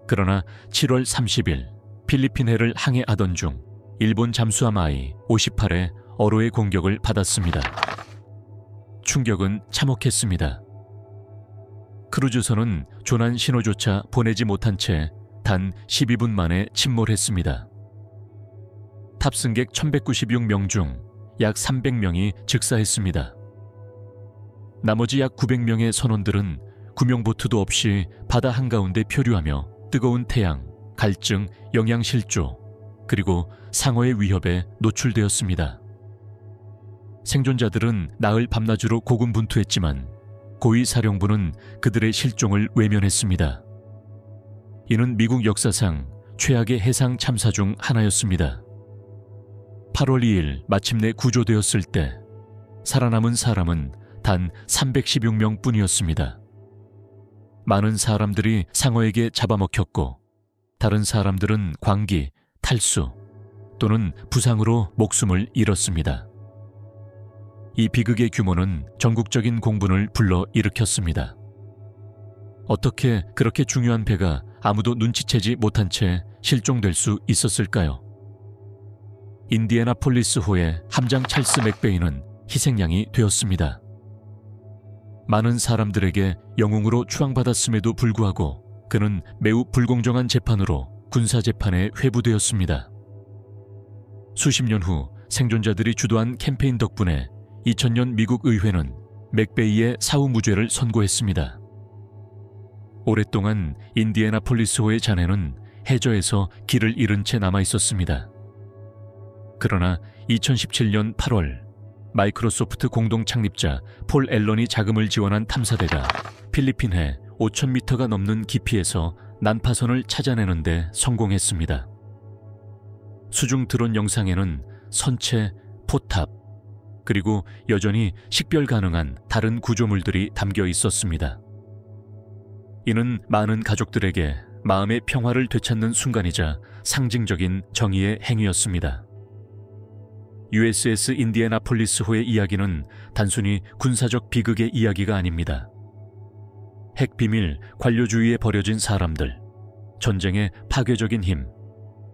그러나 7월 30일 필리핀해를 항해하던 중 일본 잠수함 I-58의 어로의 공격을 받았습니다. 충격은 참혹했습니다. 크루즈선은 조난 신호조차 보내지 못한 채 단 12분 만에 침몰했습니다. 탑승객 1196명 중 약 300명이 즉사했습니다. 나머지 약 900명의 선원들은 구명보트도 없이 바다 한가운데 표류하며 뜨거운 태양, 갈증, 영양실조, 그리고 상어의 위협에 노출되었습니다. 생존자들은 나흘 밤낮으로 고군분투했지만 고위 사령부는 그들의 실종을 외면했습니다. 이는 미국 역사상 최악의 해상 참사 중 하나였습니다. 8월 2일 마침내 구조되었을 때 살아남은 사람은 단 316명 뿐이었습니다. 많은 사람들이 상어에게 잡아먹혔고 다른 사람들은 광기, 탈수 또는 부상으로 목숨을 잃었습니다. 이 비극의 규모는 전국적인 공분을 불러일으켰습니다. 어떻게 그렇게 중요한 배가 아무도 눈치채지 못한 채 실종될 수 있었을까요? 인디애나폴리스호의 함장 찰스 맥베이는 희생양이 되었습니다. 많은 사람들에게 영웅으로 추앙받았음에도 불구하고 그는 매우 불공정한 재판으로 군사재판에 회부되었습니다. 수십 년 후 생존자들이 주도한 캠페인 덕분에 2000년 미국 의회는 맥베이의 사후 무죄를 선고했습니다. 오랫동안 인디애나폴리스호의 잔해는 해저에서 길을 잃은 채 남아 있었습니다. 그러나 2017년 8월 마이크로소프트 공동 창립자 폴 앨런이 자금을 지원한 탐사대가 필리핀해 5,000m가 넘는 깊이에서 난파선을 찾아내는 데 성공했습니다. 수중 드론 영상에는 선체, 포탑, 그리고 여전히 식별 가능한 다른 구조물들이 담겨 있었습니다. 이는 많은 가족들에게 마음의 평화를 되찾는 순간이자 상징적인 정의의 행위였습니다. USS 인디애나폴리스호의 이야기는 단순히 군사적 비극의 이야기가 아닙니다. 핵비밀, 관료주의에 버려진 사람들, 전쟁의 파괴적인 힘,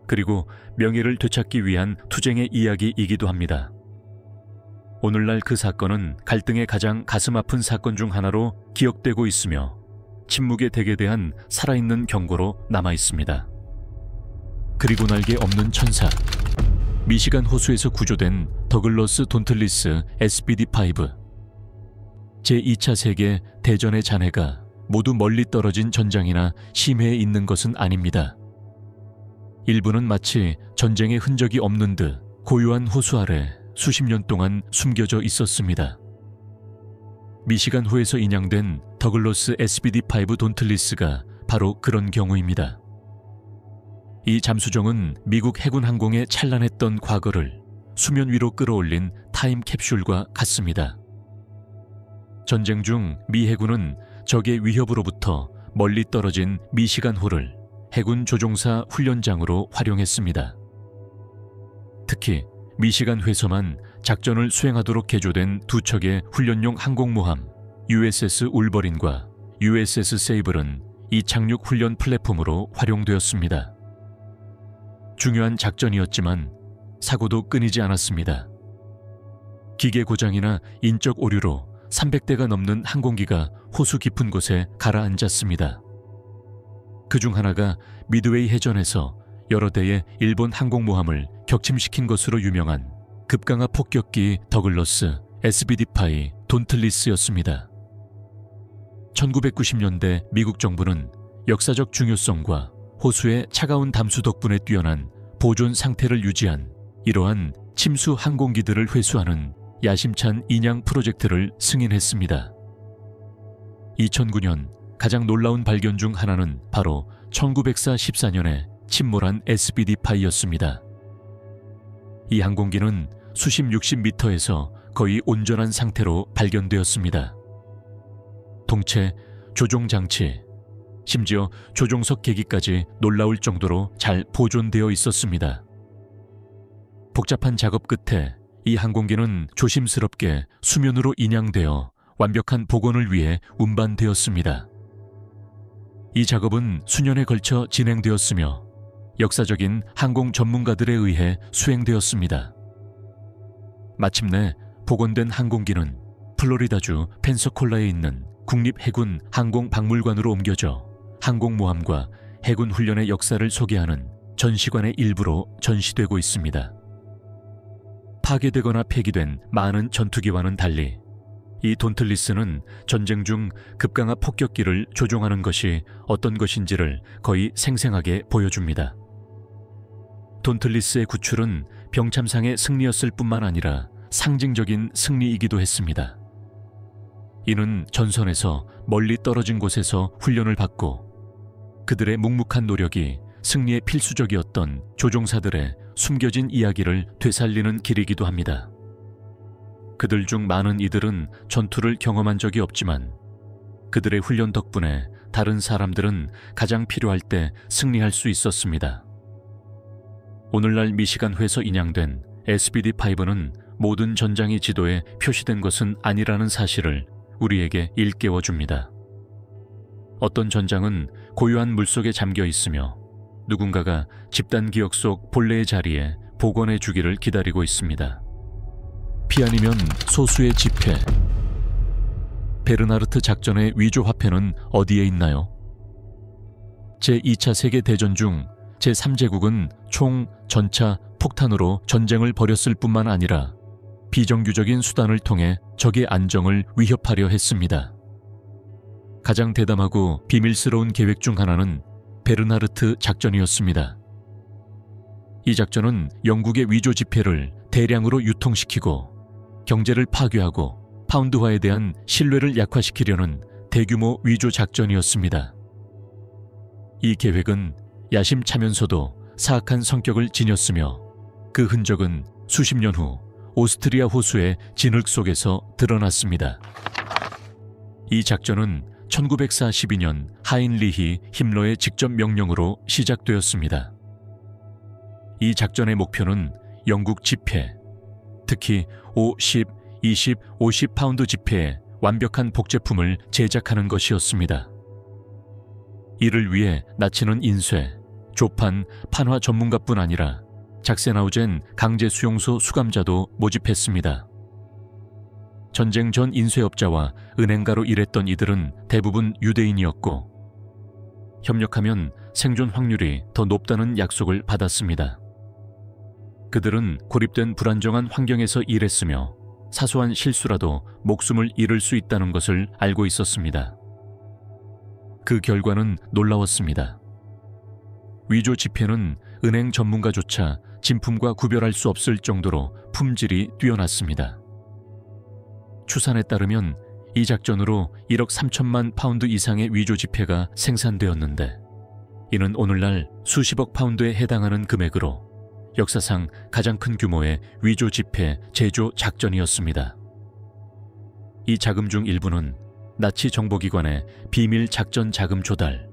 그리고 명예를 되찾기 위한 투쟁의 이야기이기도 합니다. 오늘날 그 사건은 갈등의 가장 가슴 아픈 사건 중 하나로 기억되고 있으며 침묵의 덱에 대한 살아있는 경고로 남아 있습니다. 그리고 날개 없는 천사, 미시간 호수에서 구조된 더글러스 돈틀리스 SBD-5. 제2차 세계 대전의 잔해가 모두 멀리 떨어진 전장이나 심해에 있는 것은 아닙니다. 일부는 마치 전쟁의 흔적이 없는 듯 고요한 호수 아래 수십 년 동안 숨겨져 있었습니다. 미시간호에서 인양된 더글러스 SBD-5 돈틀리스가 바로 그런 경우입니다. 이 잠수정은 미국 해군 항공의 찬란했던 과거를 수면 위로 끌어올린 타임캡슐과 같습니다. 전쟁 중 미 해군은 적의 위협으로부터 멀리 떨어진 미시간호를 해군 조종사 훈련장으로 활용했습니다. 특히 미시간회에서만 작전을 수행하도록 개조된 두 척의 훈련용 항공모함 USS 울버린과 USS 세이블은 이착륙 훈련 플랫폼으로 활용되었습니다. 중요한 작전이었지만 사고도 끊이지 않았습니다. 기계 고장이나 인적 오류로 300대가 넘는 항공기가 호수 깊은 곳에 가라앉았습니다. 그중 하나가 미드웨이 해전에서 여러 대의 일본 항공모함을 격침시킨 것으로 유명한 급강하 폭격기 더글러스 SBD-5 돈틀리스였습니다. 1990년대 미국 정부는 역사적 중요성과 호수의 차가운 담수 덕분에 뛰어난 보존 상태를 유지한 이러한 침수 항공기들을 회수하는 야심찬 인양 프로젝트를 승인했습니다. 2009년 가장 놀라운 발견 중 하나는 바로 1914년에 침몰한 SBD-5였습니다. 이 항공기는 수십 60m에서 거의 온전한 상태로 발견되었습니다. 동체, 조종장치, 심지어 조종석 계기까지 놀라울 정도로 잘 보존되어 있었습니다. 복잡한 작업 끝에 이 항공기는 조심스럽게 수면으로 인양되어 완벽한 복원을 위해 운반되었습니다. 이 작업은 수년에 걸쳐 진행되었으며 역사적인 항공 전문가들에 의해 수행되었습니다. 마침내 복원된 항공기는 플로리다주 펜서콜라에 있는 국립해군 항공박물관으로 옮겨져 항공모함과 해군 훈련의 역사를 소개하는 전시관의 일부로 전시되고 있습니다. 파괴되거나 폐기된 많은 전투기와는 달리 이 돈틀리스는 전쟁 중 급강하 폭격기를 조종하는 것이 어떤 것인지를 거의 생생하게 보여줍니다. 돈틀리스의 구출은 병참상의 승리였을 뿐만 아니라 상징적인 승리이기도 했습니다. 이는 전선에서 멀리 떨어진 곳에서 훈련을 받고 그들의 묵묵한 노력이 승리에 필수적이었던 조종사들의 숨겨진 이야기를 되살리는 길이기도 합니다. 그들 중 많은 이들은 전투를 경험한 적이 없지만 그들의 훈련 덕분에 다른 사람들은 가장 필요할 때 승리할 수 있었습니다. 오늘날 미시간회에서 인양된 SBD-5는 모든 전장이 지도에 표시된 것은 아니라는 사실을 우리에게 일깨워 줍니다. 어떤 전장은 고요한 물속에 잠겨 있으며 누군가가 집단 기억 속 본래의 자리에 복원해 주기를 기다리고 있습니다. 피 아니면 소수의 지폐. 베르나르트 작전의 위조 화폐는 어디에 있나요? 제2차 세계대전 중 제3제국은 총, 전차, 폭탄으로 전쟁을 벌였을 뿐만 아니라 비정규적인 수단을 통해 적의 안정을 위협하려 했습니다. 가장 대담하고 비밀스러운 계획 중 하나는 베르나르트 작전이었습니다. 이 작전은 영국의 위조 지폐를 대량으로 유통시키고 경제를 파괴하고 파운드화에 대한 신뢰를 약화시키려는 대규모 위조 작전이었습니다. 이 계획은 야심차면서도 사악한 성격을 지녔으며 그 흔적은 수십 년 후 오스트리아 호수의 진흙 속에서 드러났습니다. 이 작전은 1942년 하인리히 힘러의 직접 명령으로 시작되었습니다. 이 작전의 목표는 영국 지폐, 특히 5, 10, 20, 50파운드 지폐의 완벽한 복제품을 제작하는 것이었습니다. 이를 위해 나치는 인쇄, 조판, 판화 전문가뿐 아니라 작세나우젠 강제 수용소 수감자도 모집했습니다. 전쟁 전 인쇄업자와 은행가로 일했던 이들은 대부분 유대인이었고 협력하면 생존 확률이 더 높다는 약속을 받았습니다. 그들은 고립된 불안정한 환경에서 일했으며 사소한 실수라도 목숨을 잃을 수 있다는 것을 알고 있었습니다. 그 결과는 놀라웠습니다. 위조 지폐는 은행 전문가조차 진품과 구별할 수 없을 정도로 품질이 뛰어났습니다. 추산에 따르면 이 작전으로 1억 3천만 파운드 이상의 위조 지폐가 생산되었는데 이는 오늘날 수십억 파운드에 해당하는 금액으로 역사상 가장 큰 규모의 위조 지폐 제조 작전이었습니다. 이 자금 중 일부는 나치 정보기관의 비밀 작전 자금 조달,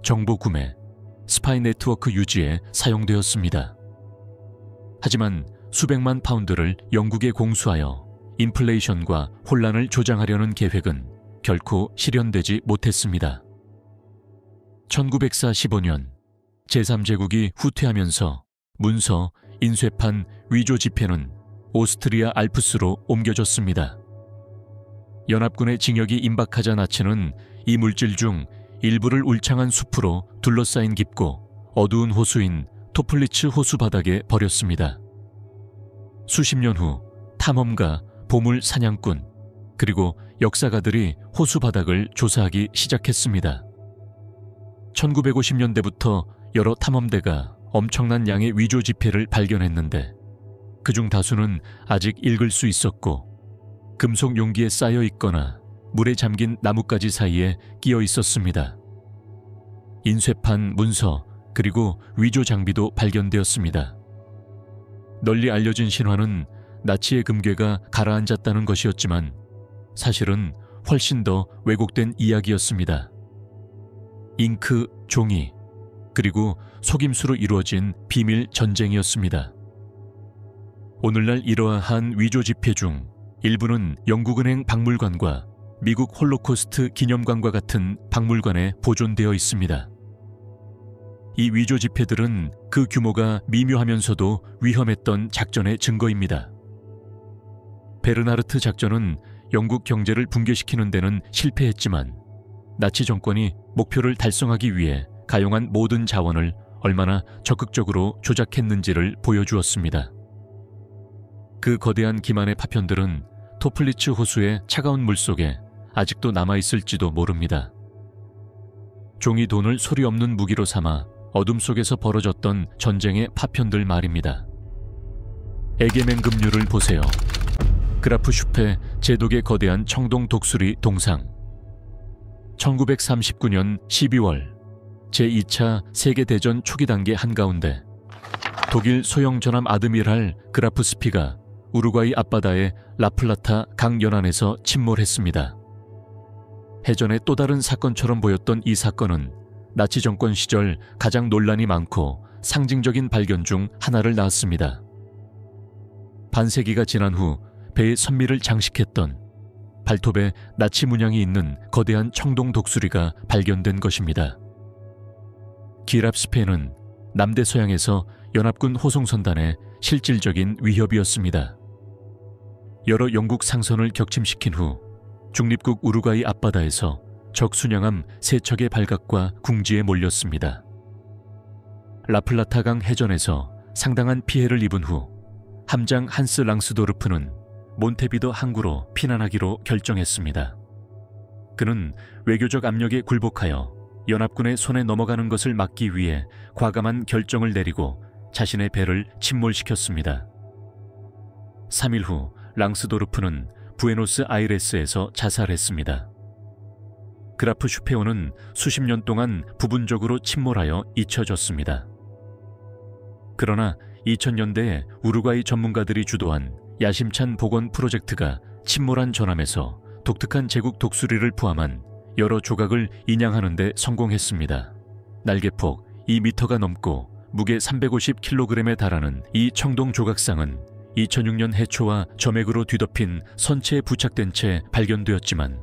정보 구매, 스파이 네트워크 유지에 사용되었습니다. 하지만 수백만 파운드를 영국에 공수하여 인플레이션과 혼란을 조장하려는 계획은 결코 실현되지 못했습니다. 1945년 제3제국이 후퇴하면서 문서, 인쇄판, 위조 지폐는 오스트리아 알프스로 옮겨졌습니다. 연합군의 징역이 임박하자 나치는 이 물질 중 일부를 울창한 숲으로 둘러싸인 깊고 어두운 호수인 토플리츠 호수 바닥에 버렸습니다. 수십 년 후 탐험가, 보물 사냥꾼, 그리고 역사가들이 호수 바닥을 조사하기 시작했습니다. 1950년대부터 여러 탐험대가 엄청난 양의 위조 지폐를 발견했는데 그중 다수는 아직 읽을 수 있었고 금속 용기에 쌓여 있거나 물에 잠긴 나뭇가지 사이에 끼어 있었습니다. 인쇄판, 문서, 그리고 위조 장비도 발견되었습니다. 널리 알려진 신화는 나치의 금괴가 가라앉았다는 것이었지만 사실은 훨씬 더 왜곡된 이야기였습니다. 잉크, 종이, 그리고 속임수로 이루어진 비밀 전쟁이었습니다. 오늘날 이러한 위조 지폐 중 일부는 영국은행 박물관과 미국 홀로코스트 기념관과 같은 박물관에 보존되어 있습니다. 이 위조 지폐들은 그 규모가 미묘하면서도 위험했던 작전의 증거입니다. 베르나르트 작전은 영국 경제를 붕괴시키는 데는 실패했지만 나치 정권이 목표를 달성하기 위해 가용한 모든 자원을 얼마나 적극적으로 조작했는지를 보여주었습니다. 그 거대한 기만의 파편들은 토플리츠 호수의 차가운 물속에 아직도 남아있을지도 모릅니다. 종이 돈을 소리 없는 무기로 삼아 어둠 속에서 벌어졌던 전쟁의 파편들 말입니다. 에게맹금류를 보세요. 그라프슈페 제독의 거대한 청동 독수리 동상. 1939년 12월 제2차 세계대전 초기 단계 한가운데 독일 소형 전함 아드미랄 그라프스피가 우루과이 앞바다의 라플라타 강 연안에서 침몰했습니다. 해전의 또 다른 사건처럼 보였던 이 사건은 나치 정권 시절 가장 논란이 많고 상징적인 발견 중 하나를 낳았습니다. 반세기가 지난 후 배의 선미를 장식했던 발톱에 나치 문양이 있는 거대한 청동 독수리가 발견된 것입니다. 기랍스페는 남대서양에서 연합군 호송선단의 실질적인 위협이었습니다. 여러 영국 상선을 격침시킨 후 중립국 우루과이 앞바다에서 적 순양함 3척의 발각과 궁지에 몰렸습니다. 라플라타강 해전에서 상당한 피해를 입은 후 함장 한스 랑스도르프는 몬테비도 항구로 피난하기로 결정했습니다. 그는 외교적 압력에 굴복하여 연합군의 손에 넘어가는 것을 막기 위해 과감한 결정을 내리고 자신의 배를 침몰시켰습니다. 3일 후 랑스도르프는 부에노스 아이레스에서 자살했습니다. 그라프 슈페오는 수십 년 동안 부분적으로 침몰하여 잊혀졌습니다. 그러나 2000년대에 우루과이 전문가들이 주도한 야심찬 복원 프로젝트가 침몰한 전함에서 독특한 제국 독수리를 포함한 여러 조각을 인양하는 데 성공했습니다. 날개폭 2m가 넘고 무게 350kg에 달하는 이 청동 조각상은 2006년 해초와 점액으로 뒤덮인 선체에 부착된 채 발견되었지만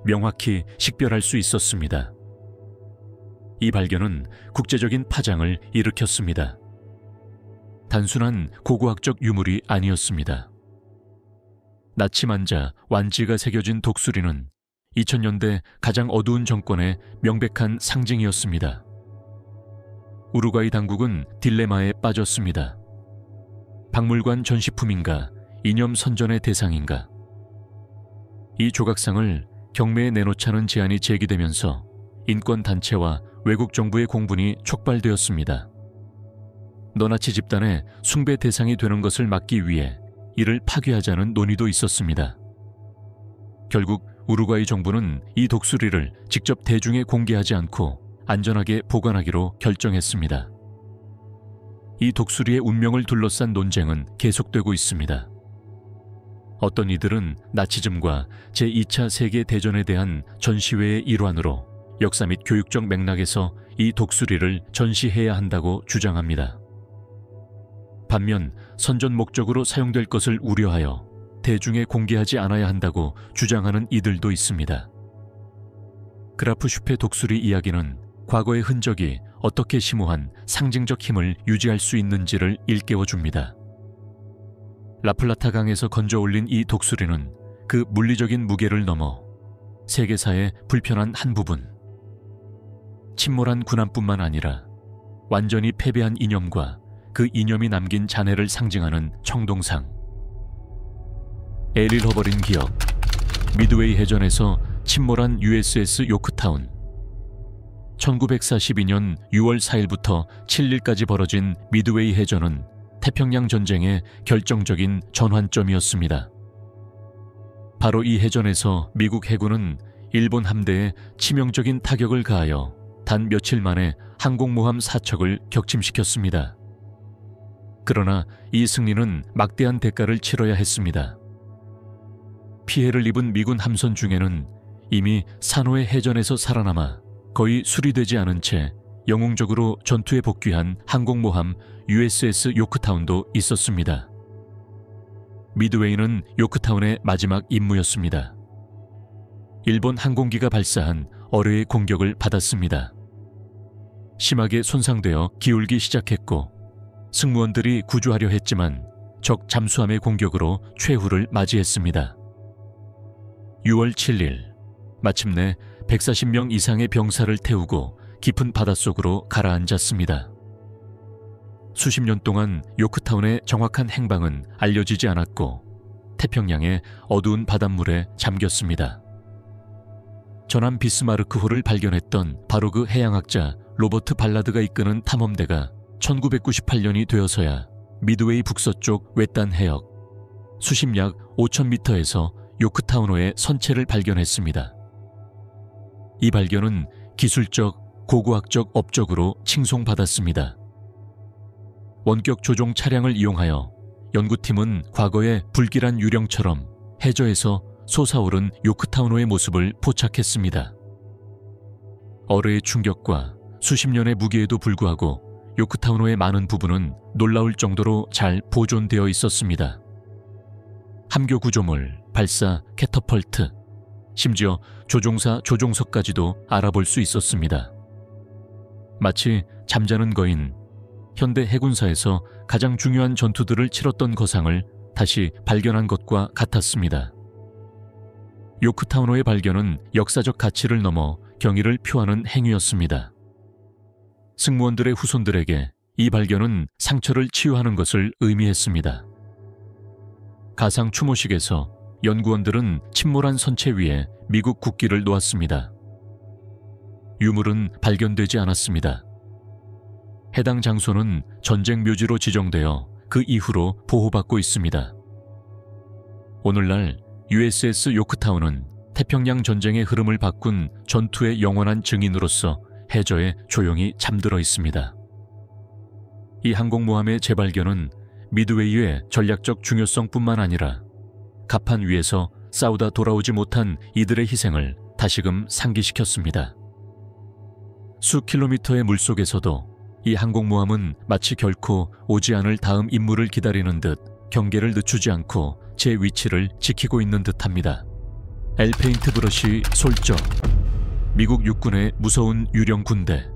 명확히 식별할 수 있었습니다. 이 발견은 국제적인 파장을 일으켰습니다. 단순한 고고학적 유물이 아니었습니다. 나치만자 완지가 새겨진 독수리는 2000년대 가장 어두운 정권의 명백한 상징이었습니다. 우루과이 당국은 딜레마에 빠졌습니다. 박물관 전시품인가, 이념 선전의 대상인가. 이 조각상을 경매에 내놓자는 제안이 제기되면서 인권단체와 외국 정부의 공분이 촉발되었습니다. 너나치 집단의 숭배 대상이 되는 것을 막기 위해 이를 파괴하자는 논의도 있었습니다. 결국 우루과이 정부는 이 독수리를 직접 대중에 공개하지 않고 안전하게 보관하기로 결정했습니다. 이 독수리의 운명을 둘러싼 논쟁은 계속되고 있습니다. 어떤 이들은 나치즘과 제2차 세계대전에 대한 전시회의 일환으로 역사 및 교육적 맥락에서 이 독수리를 전시해야 한다고 주장합니다. 반면 선전 목적으로 사용될 것을 우려하여 대중에 공개하지 않아야 한다고 주장하는 이들도 있습니다. 그라프슈페 독수리 이야기는 과거의 흔적이 어떻게 심오한 상징적 힘을 유지할 수 있는지를 일깨워줍니다. 라플라타 강에서 건져 올린 이 독수리는 그 물리적인 무게를 넘어 세계사의 불편한 한 부분, 침몰한 군함뿐만 아니라 완전히 패배한 이념과 그 이념이 남긴 잔해를 상징하는 청동상. 애를 잃어버린 기억, 미드웨이 해전에서 침몰한 USS 요크타운. 1942년 6월 4일부터 7일까지 벌어진 미드웨이 해전은 태평양 전쟁의 결정적인 전환점이었습니다. 바로 이 해전에서 미국 해군은 일본 함대에 치명적인 타격을 가하여 단 며칠 만에 항공모함 4척을 격침시켰습니다. 그러나 이 승리는 막대한 대가를 치러야 했습니다. 피해를 입은 미군 함선 중에는 이미 산호의 해전에서 살아남아 거의 수리되지 않은 채 영웅적으로 전투에 복귀한 항공모함 USS 요크타운도 있었습니다. 미드웨이는 요크타운의 마지막 임무였습니다. 일본 항공기가 발사한 어뢰의 공격을 받았습니다. 심하게 손상되어 기울기 시작했고 승무원들이 구조하려 했지만 적 잠수함의 공격으로 최후를 맞이했습니다. 6월 7일 마침내 140명 이상의 병사를 태우고 깊은 바닷속으로 가라앉았습니다. 수십 년 동안 요크타운의 정확한 행방은 알려지지 않았고 태평양의 어두운 바닷물에 잠겼습니다. 전함 비스마르크호를 발견했던 바로 그 해양학자 로버트 발라드가 이끄는 탐험대가 1998년이 되어서야 미드웨이 북서쪽 외딴 해역 수심 약 5,000m에서 요크타운호의 선체를 발견했습니다. 이 발견은 기술적, 고고학적 업적으로 칭송받았습니다. 원격 조종 차량을 이용하여 연구팀은 과거의 불길한 유령처럼 해저에서 솟아오른 요크타운호의 모습을 포착했습니다. 어뢰의 충격과 수십 년의 무게에도 불구하고 요크타운호의 많은 부분은 놀라울 정도로 잘 보존되어 있었습니다. 함교 구조물, 발사, 캐터펄트, 심지어 조종사 조종석까지도 알아볼 수 있었습니다. 마치 잠자는 거인, 현대 해군사에서 가장 중요한 전투들을 치렀던 거상을 다시 발견한 것과 같았습니다. 요크타운호의 발견은 역사적 가치를 넘어 경의를 표하는 행위였습니다. 승무원들의 후손들에게 이 발견은 상처를 치유하는 것을 의미했습니다. 가상 추모식에서 연구원들은 침몰한 선체 위에 미국 국기를 놓았습니다. 유물은 발견되지 않았습니다. 해당 장소는 전쟁 묘지로 지정되어 그 이후로 보호받고 있습니다. 오늘날 USS 요크타운은 태평양 전쟁의 흐름을 바꾼 전투의 영원한 증인으로서 해저에 조용히 잠들어 있습니다. 이 항공모함의 재발견은 미드웨이의 전략적 중요성뿐만 아니라 갑판 위에서 싸우다 돌아오지 못한 이들의 희생을 다시금 상기시켰습니다. 수 킬로미터의 물속에서도 이 항공모함은 마치 결코 오지 않을 다음 임무를 기다리는 듯 경계를 늦추지 않고 제 위치를 지키고 있는 듯합니다. 엘페인트 브러시 솔저, 미국 육군의 무서운 유령 군대.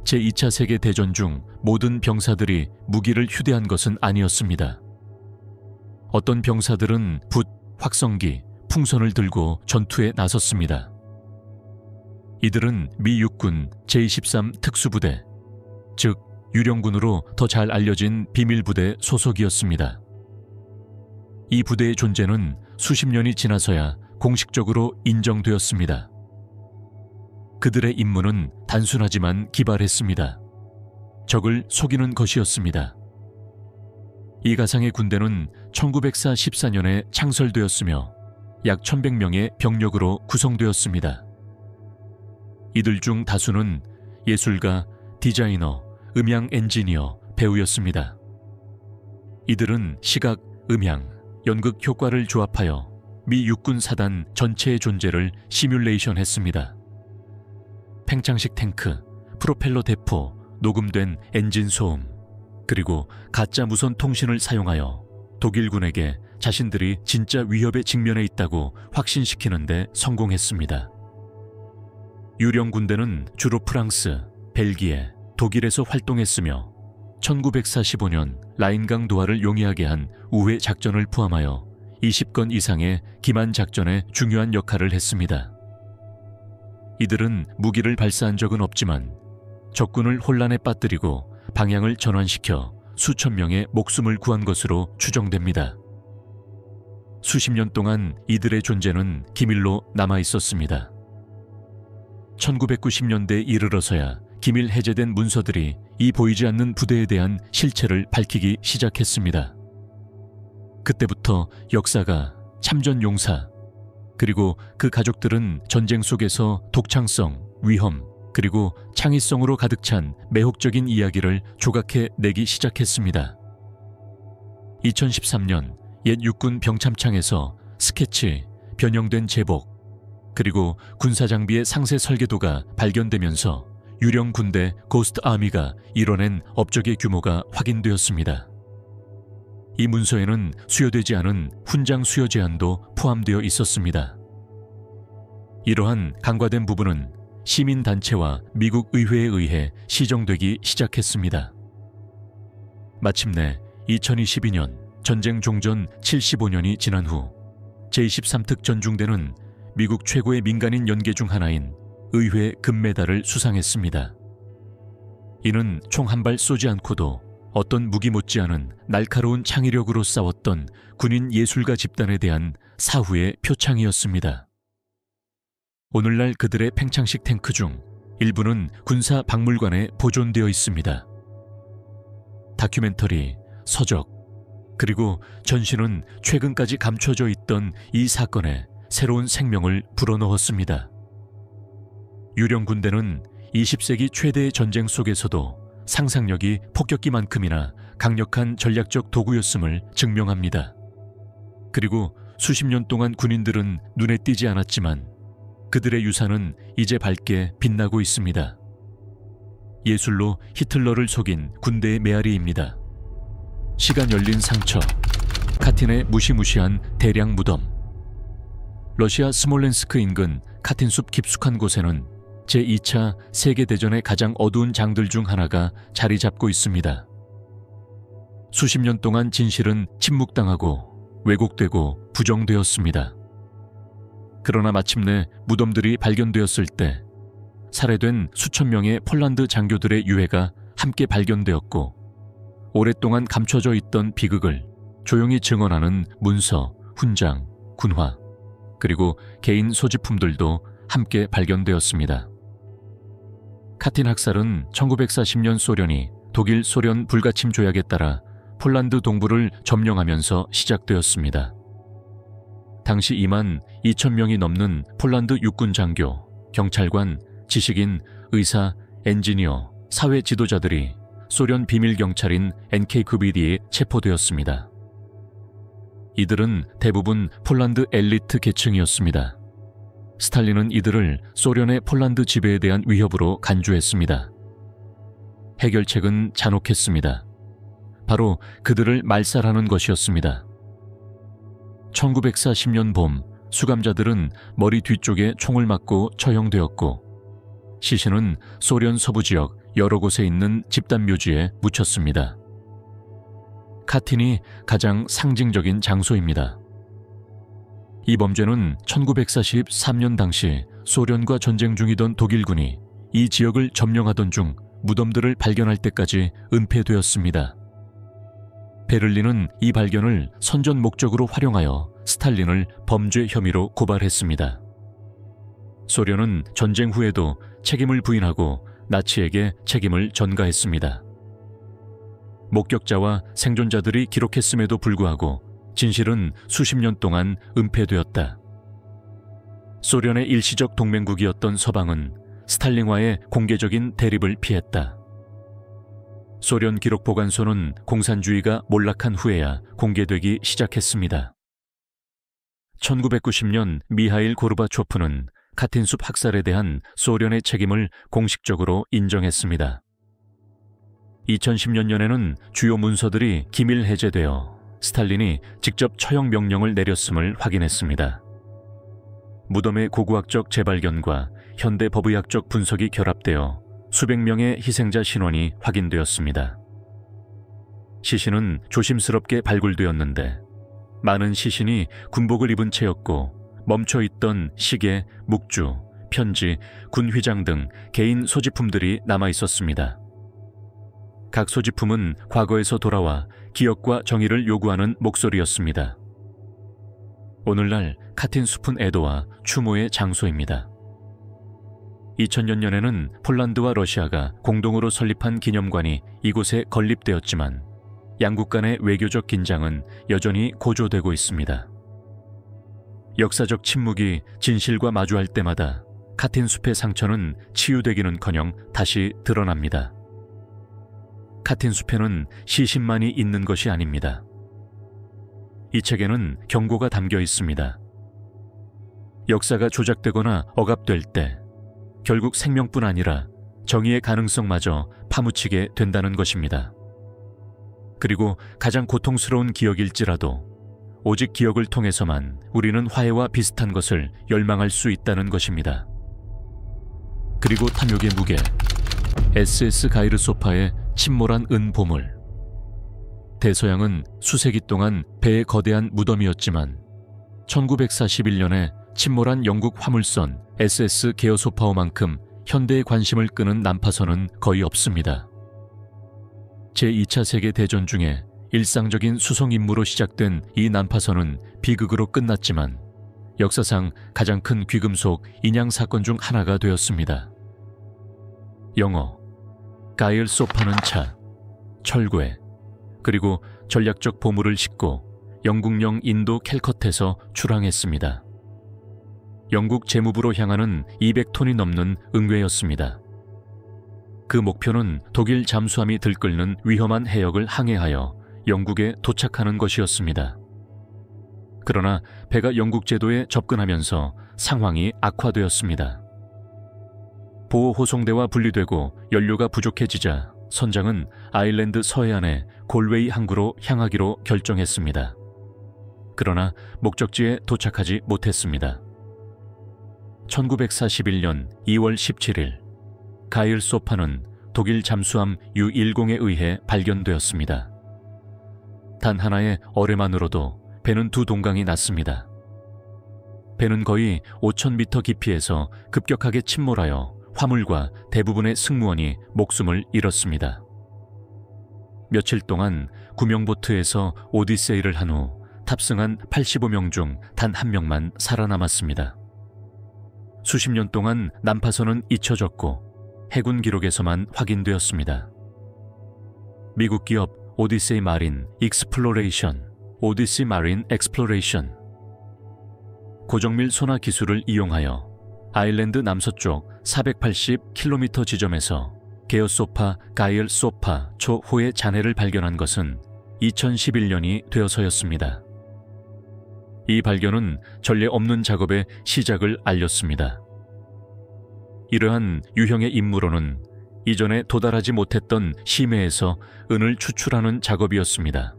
제2차 세계대전 중 모든 병사들이 무기를 휴대한 것은 아니었습니다. 어떤 병사들은 붓, 확성기, 풍선을 들고 전투에 나섰습니다. 이들은 미 육군 제23 특수부대, 즉 유령군으로 더 잘 알려진 비밀부대 소속이었습니다. 이 부대의 존재는 수십 년이 지나서야 공식적으로 인정되었습니다. 그들의 임무는 단순하지만 기발했습니다. 적을 속이는 것이었습니다. 이 가상의 군대는 1914년에 창설되었으며 약 1,100명의 병력으로 구성되었습니다. 이들 중 다수는 예술가, 디자이너, 음향 엔지니어, 배우였습니다. 이들은 시각, 음향, 연극 효과를 조합하여 미 육군 사단 전체의 존재를 시뮬레이션했습니다. 팽창식 탱크, 프로펠러 대포, 녹음된 엔진 소음, 그리고 가짜 무선 통신을 사용하여 독일군에게 자신들이 진짜 위협에 직면해 있다고 확신시키는 데 성공했습니다. 유령 군대는 주로 프랑스, 벨기에, 독일에서 활동했으며 1945년 라인강 도하를 용이하게 한 우회 작전을 포함하여 20건 이상의 기만 작전에 중요한 역할을 했습니다. 이들은 무기를 발사한 적은 없지만 적군을 혼란에 빠뜨리고 방향을 전환시켜 수천 명의 목숨을 구한 것으로 추정됩니다. 수십 년 동안 이들의 존재는 기밀로 남아 있었습니다. 1990년대에 이르러서야 기밀 해제된 문서들이 이 보이지 않는 부대에 대한 실체를 밝히기 시작했습니다. 그때부터 역사가 참전용사, 그리고 그 가족들은 전쟁 속에서 독창성, 위험, 그리고 창의성으로 가득 찬 매혹적인 이야기를 조각해 내기 시작했습니다. 2013년 옛 육군 병참창에서 스케치, 변형된 제복, 그리고 군사장비의 상세 설계도가 발견되면서 유령 군대 고스트 아미가 이뤄낸 업적의 규모가 확인되었습니다. 이 문서에는 수여되지 않은 훈장 수여 제안도 포함되어 있었습니다. 이러한 간과된 부분은 시민단체와 미국 의회에 의해 시정되기 시작했습니다. 마침내 2022년 전쟁 종전 75년이 지난 후 제23특 전중대는 미국 최고의 민간인 연계 중 하나인 의회 금메달을 수상했습니다. 이는 총 한 발 쏘지 않고도 어떤 무기 못지않은 날카로운 창의력으로 싸웠던 군인 예술가 집단에 대한 사후의 표창이었습니다. 오늘날 그들의 팽창식 탱크 중 일부는 군사박물관에 보존되어 있습니다. 다큐멘터리, 서적, 그리고 전시는 최근까지 감춰져 있던 이 사건에 새로운 생명을 불어넣었습니다. 유령 군대는 20세기 최대의 전쟁 속에서도 상상력이 폭격기만큼이나 강력한 전략적 도구였음을 증명합니다. 그리고 수십 년 동안 군인들은 눈에 띄지 않았지만 그들의 유산은 이제 밝게 빛나고 있습니다. 예술로 히틀러를 속인 군대의 메아리입니다. 시간 열린 상처, 카틴의 무시무시한 대량 무덤. 러시아 스몰렌스크 인근 카틴숲 깊숙한 곳에는 제2차 세계대전의 가장 어두운 장들 중 하나가 자리 잡고 있습니다. 수십 년 동안 진실은 침묵당하고 왜곡되고 부정되었습니다. 그러나 마침내 무덤들이 발견되었을 때 살해된 수천 명의 폴란드 장교들의 유해가 함께 발견되었고 오랫동안 감춰져 있던 비극을 조용히 증언하는 문서, 훈장, 군화, 그리고 개인 소지품들도 함께 발견되었습니다. 카틴 학살은 1940년 소련이 독일 소련 불가침 조약에 따라 폴란드 동부를 점령하면서 시작되었습니다. 당시 2만 2천 명이 넘는 폴란드 육군 장교, 경찰관, 지식인, 의사, 엔지니어, 사회 지도자들이 소련 비밀 경찰인 NKVD에 체포되었습니다. 이들은 대부분 폴란드 엘리트 계층이었습니다. 스탈린은 이들을 소련의 폴란드 지배에 대한 위협으로 간주했습니다. 해결책은 잔혹했습니다. 바로 그들을 말살하는 것이었습니다. 1940년 봄 수감자들은 머리 뒤쪽에 총을 맞고 처형되었고 시신은 소련 서부 지역 여러 곳에 있는 집단 묘지에 묻혔습니다. 카틴이 가장 상징적인 장소입니다. 이 범죄는 1943년 당시 소련과 전쟁 중이던 독일군이 이 지역을 점령하던 중 무덤들을 발견할 때까지 은폐되었습니다. 베를린은 이 발견을 선전 목적으로 활용하여 스탈린을 범죄 혐의로 고발했습니다. 소련은 전쟁 후에도 책임을 부인하고 나치에게 책임을 전가했습니다. 목격자와 생존자들이 기록했음에도 불구하고 진실은 수십 년 동안 은폐되었다. 소련의 일시적 동맹국이었던 서방은 스탈린과의 공개적인 대립을 피했다. 소련 기록보관소는 공산주의가 몰락한 후에야 공개되기 시작했습니다. 1990년 미하일 고르바초프는 카틴숲 학살에 대한 소련의 책임을 공식적으로 인정했습니다. 2010년에는 주요 문서들이 기밀 해제되어 스탈린이 직접 처형 명령을 내렸음을 확인했습니다. 무덤의 고고학적 재발견과 현대 법의학적 분석이 결합되어 수백 명의 희생자 신원이 확인되었습니다. 시신은 조심스럽게 발굴되었는데 많은 시신이 군복을 입은 채였고 멈춰있던 시계, 묵주, 편지, 군 휘장 등 개인 소지품들이 남아있었습니다. 각 소지품은 과거에서 돌아와 기억과 정의를 요구하는 목소리였습니다. 오늘날 카틴숲은 애도와 추모의 장소입니다. 2000년에는 폴란드와 러시아가 공동으로 설립한 기념관이 이곳에 건립되었지만 양국 간의 외교적 긴장은 여전히 고조되고 있습니다. 역사적 침묵이 진실과 마주할 때마다 카틴 숲의 상처는 치유되기는커녕 다시 드러납니다. 카틴 숲에는 시신만이 있는 것이 아닙니다. 이 책에는 경고가 담겨 있습니다. 역사가 조작되거나 억압될 때 결국 생명뿐 아니라 정의의 가능성마저 파묻히게 된다는 것입니다. 그리고 가장 고통스러운 기억일지라도 오직 기억을 통해서만 우리는 화해와 비슷한 것을 열망할 수 있다는 것입니다. 그리고 탐욕의 무게, SS 가이르 소파의 침몰한 은 보물. 대서양은 수세기 동안 배의 거대한 무덤이었지만 1941년에 침몰한 영국 화물선 SS 게어 소파호만큼 현대의 관심을 끄는 난파선은 거의 없습니다. 제2차 세계대전 중에 일상적인 수송 임무로 시작된 이 난파선은 비극으로 끝났지만 역사상 가장 큰 귀금속 인양 사건 중 하나가 되었습니다. 영어, 가일 소파는 차, 철괴, 그리고 전략적 보물을 싣고 영국령 인도 캘컷에서 출항했습니다. 영국 재무부로 향하는 200톤이 넘는 응괴였습니다. 그 목표는 독일 잠수함이 들끓는 위험한 해역을 항해하여 영국에 도착하는 것이었습니다. 그러나 배가 영국 제도에 접근하면서 상황이 악화되었습니다. 보호 호송대와 분리되고 연료가 부족해지자 선장은 아일랜드 서해안의 골웨이 항구로 향하기로 결정했습니다. 그러나 목적지에 도착하지 못했습니다. 1941년 2월 17일 가일 소파는 독일 잠수함 U-10에 의해 발견되었습니다. 단 하나의 어뢰만으로도 배는 두 동강이 났습니다. 배는 거의 5,000m 깊이에서 급격하게 침몰하여 화물과 대부분의 승무원이 목숨을 잃었습니다. 며칠 동안 구명보트에서 오디세이를 한 후 탑승한 85명 중 단 한 명만 살아남았습니다. 수십 년 동안 난파선은 잊혀졌고 해군 기록에서만 확인되었습니다. 미국 기업 오디세이 마린 익스플로레이션, 오디시 마린 엑스플로레이션. 고정밀 소나 기술을 이용하여 아일랜드 남서쪽 480km 지점에서 게어 소파, 가일 소파 초호의 잔해를 발견한 것은 2011년이 되어서였습니다. 이 발견은 전례 없는 작업의 시작을 알렸습니다. 이러한 유형의 임무로는 이전에 도달하지 못했던 심해에서 은을 추출하는 작업이었습니다.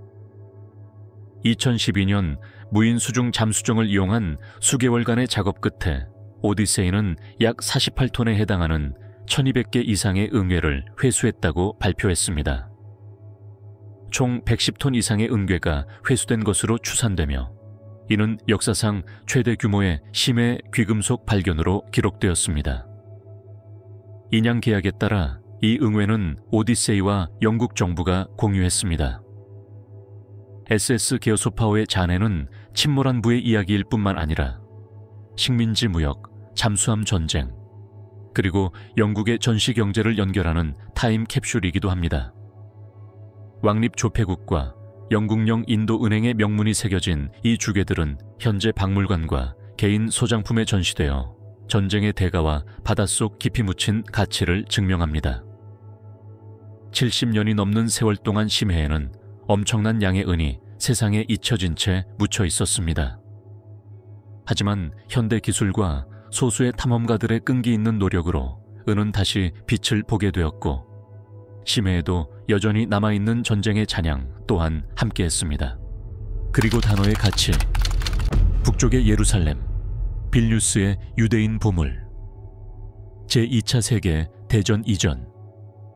2012년 무인 수중 잠수정을 이용한 수개월간의 작업 끝에 오디세이는 약 48톤에 해당하는 1200개 이상의 응괴를 회수했다고 발표했습니다. 총 110톤 이상의 응괴가 회수된 것으로 추산되며 이는 역사상 최대 규모의 심해 귀금속 발견으로 기록되었습니다. 인양 계약에 따라 이 응괴는 오디세이와 영국 정부가 공유했습니다. SS 게어소파호의 잔해는 침몰한 부의 이야기일 뿐만 아니라 식민지 무역, 잠수함 전쟁, 그리고 영국의 전시 경제를 연결하는 타임 캡슐이기도 합니다. 왕립 조폐국과 영국령 인도은행의 명문이 새겨진 이 주괴들은 현재 박물관과 개인 소장품에 전시되어 전쟁의 대가와 바닷속 깊이 묻힌 가치를 증명합니다. 70년이 넘는 세월 동안 심해에는 엄청난 양의 은이 세상에 잊혀진 채 묻혀 있었습니다. 하지만 현대 기술과 소수의 탐험가들의 끈기 있는 노력으로 은은 다시 빛을 보게 되었고 심해에도 여전히 남아있는 전쟁의 잔향 또한 함께했습니다. 그리고 단어의 가치, 북쪽의 예루살렘, 빌뉴스의 유대인 보물. 제2차 세계 대전 이전,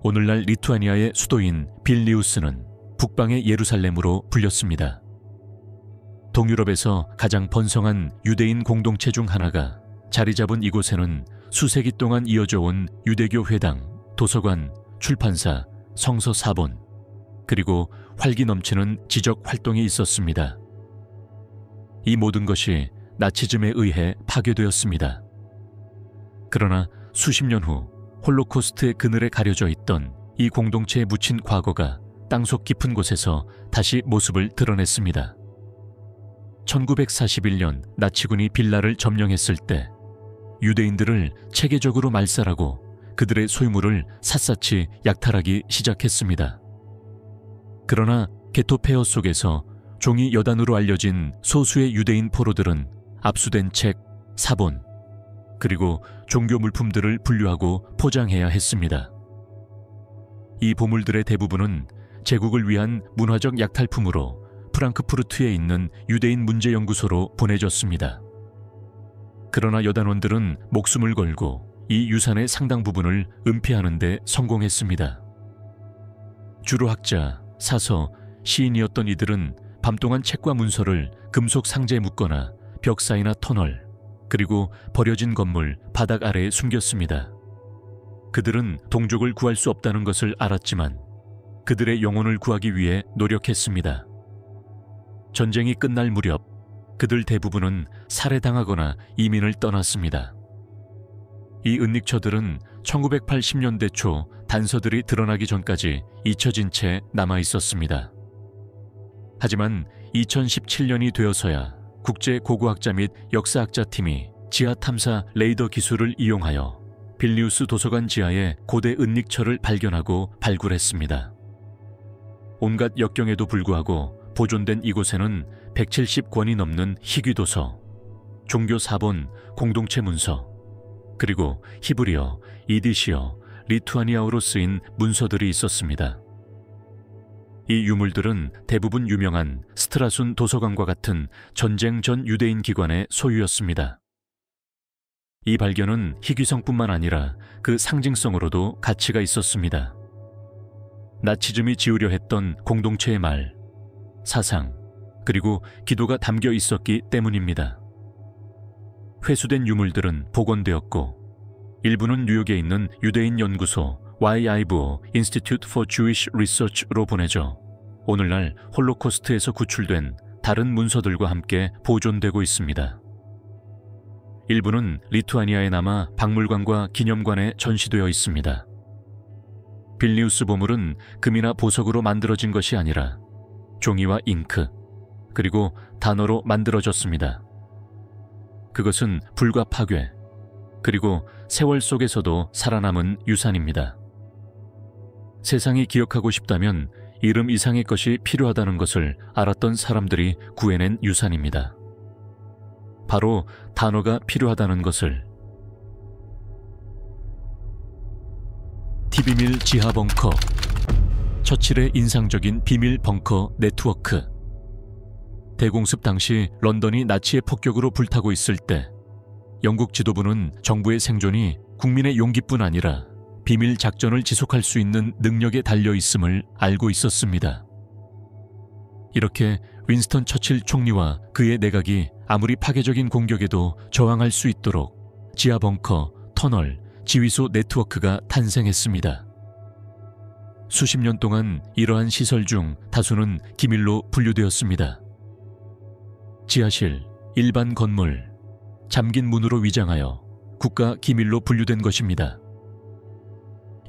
오늘날 리투아니아의 수도인 빌니우스는 북방의 예루살렘으로 불렸습니다. 동유럽에서 가장 번성한 유대인 공동체 중 하나가 자리 잡은 이곳에는 수세기 동안 이어져 온 유대교 회당, 도서관, 출판사, 성서 사본, 그리고 활기 넘치는 지적 활동이 있었습니다. 이 모든 것이 나치즘에 의해 파괴되었습니다. 그러나 수십 년 후 홀로코스트의 그늘에 가려져 있던 이 공동체에 묻힌 과거가 땅속 깊은 곳에서 다시 모습을 드러냈습니다. 1941년 나치군이 빌라를 점령했을 때 유대인들을 체계적으로 말살하고 그들의 소유물을 샅샅이 약탈하기 시작했습니다. 그러나 게토 폐허 속에서 종이 여단으로 알려진 소수의 유대인 포로들은 압수된 책, 사본, 그리고 종교 물품들을 분류하고 포장해야 했습니다. 이 보물들의 대부분은 제국을 위한 문화적 약탈품으로 프랑크푸르트에 있는 유대인 문제연구소로 보내졌습니다. 그러나 여단원들은 목숨을 걸고 이 유산의 상당 부분을 은폐하는 데 성공했습니다. 주로 학자, 사서, 시인이었던 이들은 밤동안 책과 문서를 금속 상자에 묶거나 벽 사이나 터널, 그리고 버려진 건물, 바닥 아래에 숨겼습니다. 그들은 동족을 구할 수 없다는 것을 알았지만 그들의 영혼을 구하기 위해 노력했습니다. 전쟁이 끝날 무렵 그들 대부분은 살해당하거나 이민을 떠났습니다. 이 은닉처들은 1980년대 초 단서들이 드러나기 전까지 잊혀진 채 남아 있었습니다. 하지만 2017년이 되어서야 국제 고고학자 및 역사학자 팀이 지하 탐사 레이더 기술을 이용하여 빌니우스 도서관 지하에 고대 은닉처를 발견하고 발굴했습니다. 온갖 역경에도 불구하고 보존된 이곳에는 170권이 넘는 희귀도서, 종교 사본, 공동체 문서, 그리고 히브리어, 이디시어, 리투아니아어로 쓰인 문서들이 있었습니다. 이 유물들은 대부분 유명한 스트라순 도서관과 같은 전쟁 전 유대인 기관의 소유였습니다. 이 발견은 희귀성뿐만 아니라 그 상징성으로도 가치가 있었습니다. 나치즘이 지으려 했던 공동체의 말, 사상, 그리고 기도가 담겨 있었기 때문입니다. 회수된 유물들은 복원되었고 일부는 뉴욕에 있는 유대인 연구소 YIVO Institute for Jewish Research로 보내져 오늘날 홀로코스트에서 구출된 다른 문서들과 함께 보존되고 있습니다. 일부는 리투아니아에 남아 박물관과 기념관에 전시되어 있습니다. 빌니우스 보물은 금이나 보석으로 만들어진 것이 아니라 종이와 잉크, 그리고 단어로 만들어졌습니다. 그것은 불과 파괴, 그리고 세월 속에서도 살아남은 유산입니다. 세상이 기억하고 싶다면 이름 이상의 것이 필요하다는 것을 알았던 사람들이 구해낸 유산입니다. 바로 단어가 필요하다는 것을. 티비밀 지하 벙커, 처칠의 인상적인 비밀 벙커 네트워크. 대공습 당시 런던이 나치의 폭격으로 불타고 있을 때 영국 지도부는 정부의 생존이 국민의 용기뿐 아니라 비밀 작전을 지속할 수 있는 능력에 달려 있음을 알고 있었습니다. 이렇게 윈스턴 처칠 총리와 그의 내각이 아무리 파괴적인 공격에도 저항할 수 있도록 지하 벙커, 터널, 지휘소 네트워크가 탄생했습니다. 수십 년 동안 이러한 시설 중 다수는 기밀로 분류되었습니다. 지하실, 일반 건물, 잠긴 문으로 위장하여 국가 기밀로 분류된 것입니다.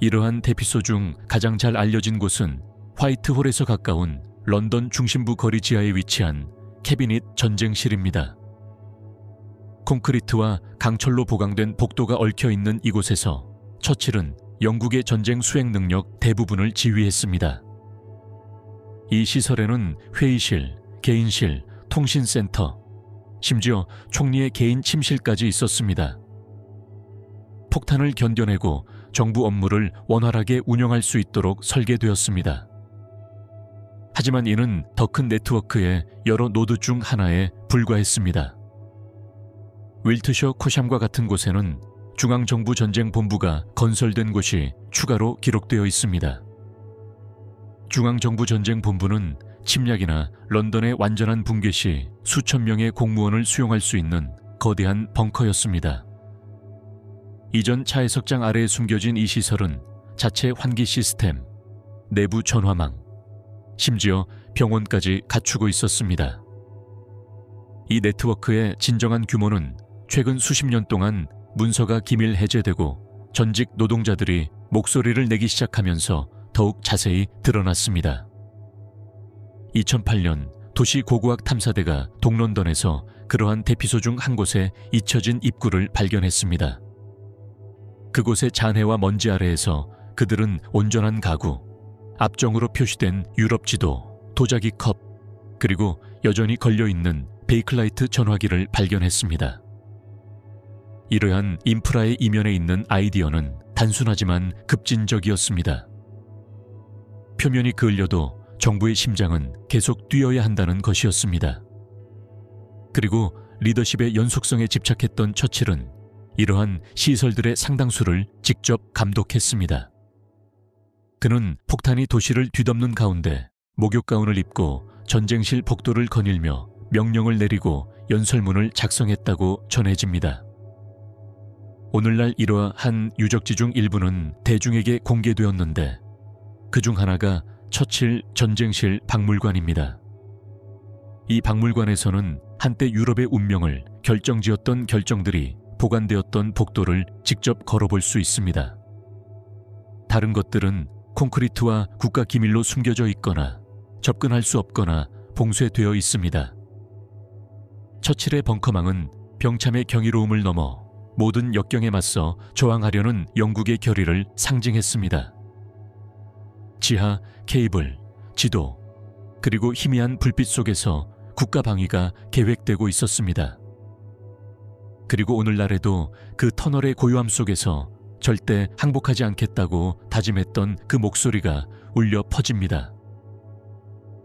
이러한 대피소 중 가장 잘 알려진 곳은 화이트홀에서 가까운 런던 중심부 거리 지하에 위치한 캐비닛 전쟁실입니다. 콘크리트와 강철로 보강된 복도가 얽혀있는 이곳에서 처칠은 영국의 전쟁 수행 능력 대부분을 지휘했습니다. 이 시설에는 회의실, 개인실, 통신센터, 심지어 총리의 개인 침실까지 있었습니다. 폭탄을 견뎌내고 정부 업무를 원활하게 운영할 수 있도록 설계되었습니다. 하지만 이는 더 큰 네트워크의 여러 노드 중 하나에 불과했습니다. 윌트셔 코샴과 같은 곳에는 중앙정부 전쟁본부가 건설된 곳이 추가로 기록되어 있습니다. 중앙정부 전쟁본부는 침략이나 런던의 완전한 붕괴 시 수천 명의 공무원을 수용할 수 있는 거대한 벙커였습니다. 이전 차해석장 아래에 숨겨진 이 시설은 자체 환기 시스템, 내부 전화망, 심지어 병원까지 갖추고 있었습니다. 이 네트워크의 진정한 규모는 최근 수십 년 동안 문서가 기밀 해제되고 전직 노동자들이 목소리를 내기 시작하면서 더욱 자세히 드러났습니다. 2008년 도시 고고학 탐사대가 동런던에서 그러한 대피소 중 한 곳에 잊혀진 입구를 발견했습니다. 그곳의 잔해와 먼지 아래에서 그들은 온전한 가구, 앞정으로 표시된 유럽 지도, 도자기 컵, 그리고 여전히 걸려있는 베이클라이트 전화기를 발견했습니다. 이러한 인프라의 이면에 있는 아이디어는 단순하지만 급진적이었습니다. 표면이 그을려도 정부의 심장은 계속 뛰어야 한다는 것이었습니다. 그리고 리더십의 연속성에 집착했던 처칠은 이러한 시설들의 상당수를 직접 감독했습니다. 그는 폭탄이 도시를 뒤덮는 가운데 목욕 가운을 입고 전쟁실 복도를 거닐며 명령을 내리고 연설문을 작성했다고 전해집니다. 오늘날 이러한 유적지 중 일부는 대중에게 공개되었는데 그 중 하나가 처칠 전쟁실 박물관입니다. 이 박물관에서는 한때 유럽의 운명을 결정지었던 결정들이 보관되었던 복도를 직접 걸어볼 수 있습니다. 다른 것들은 콘크리트와 국가 기밀로 숨겨져 있거나 접근할 수 없거나 봉쇄되어 있습니다. 처칠의 벙커망은 병참의 경이로움을 넘어 모든 역경에 맞서 저항하려는 영국의 결의를 상징했습니다. 지하, 케이블, 지도, 그리고 희미한 불빛 속에서 국가 방위가 계획되고 있었습니다. 그리고 오늘날에도 그 터널의 고요함 속에서 절대 항복하지 않겠다고 다짐했던 그 목소리가 울려 퍼집니다.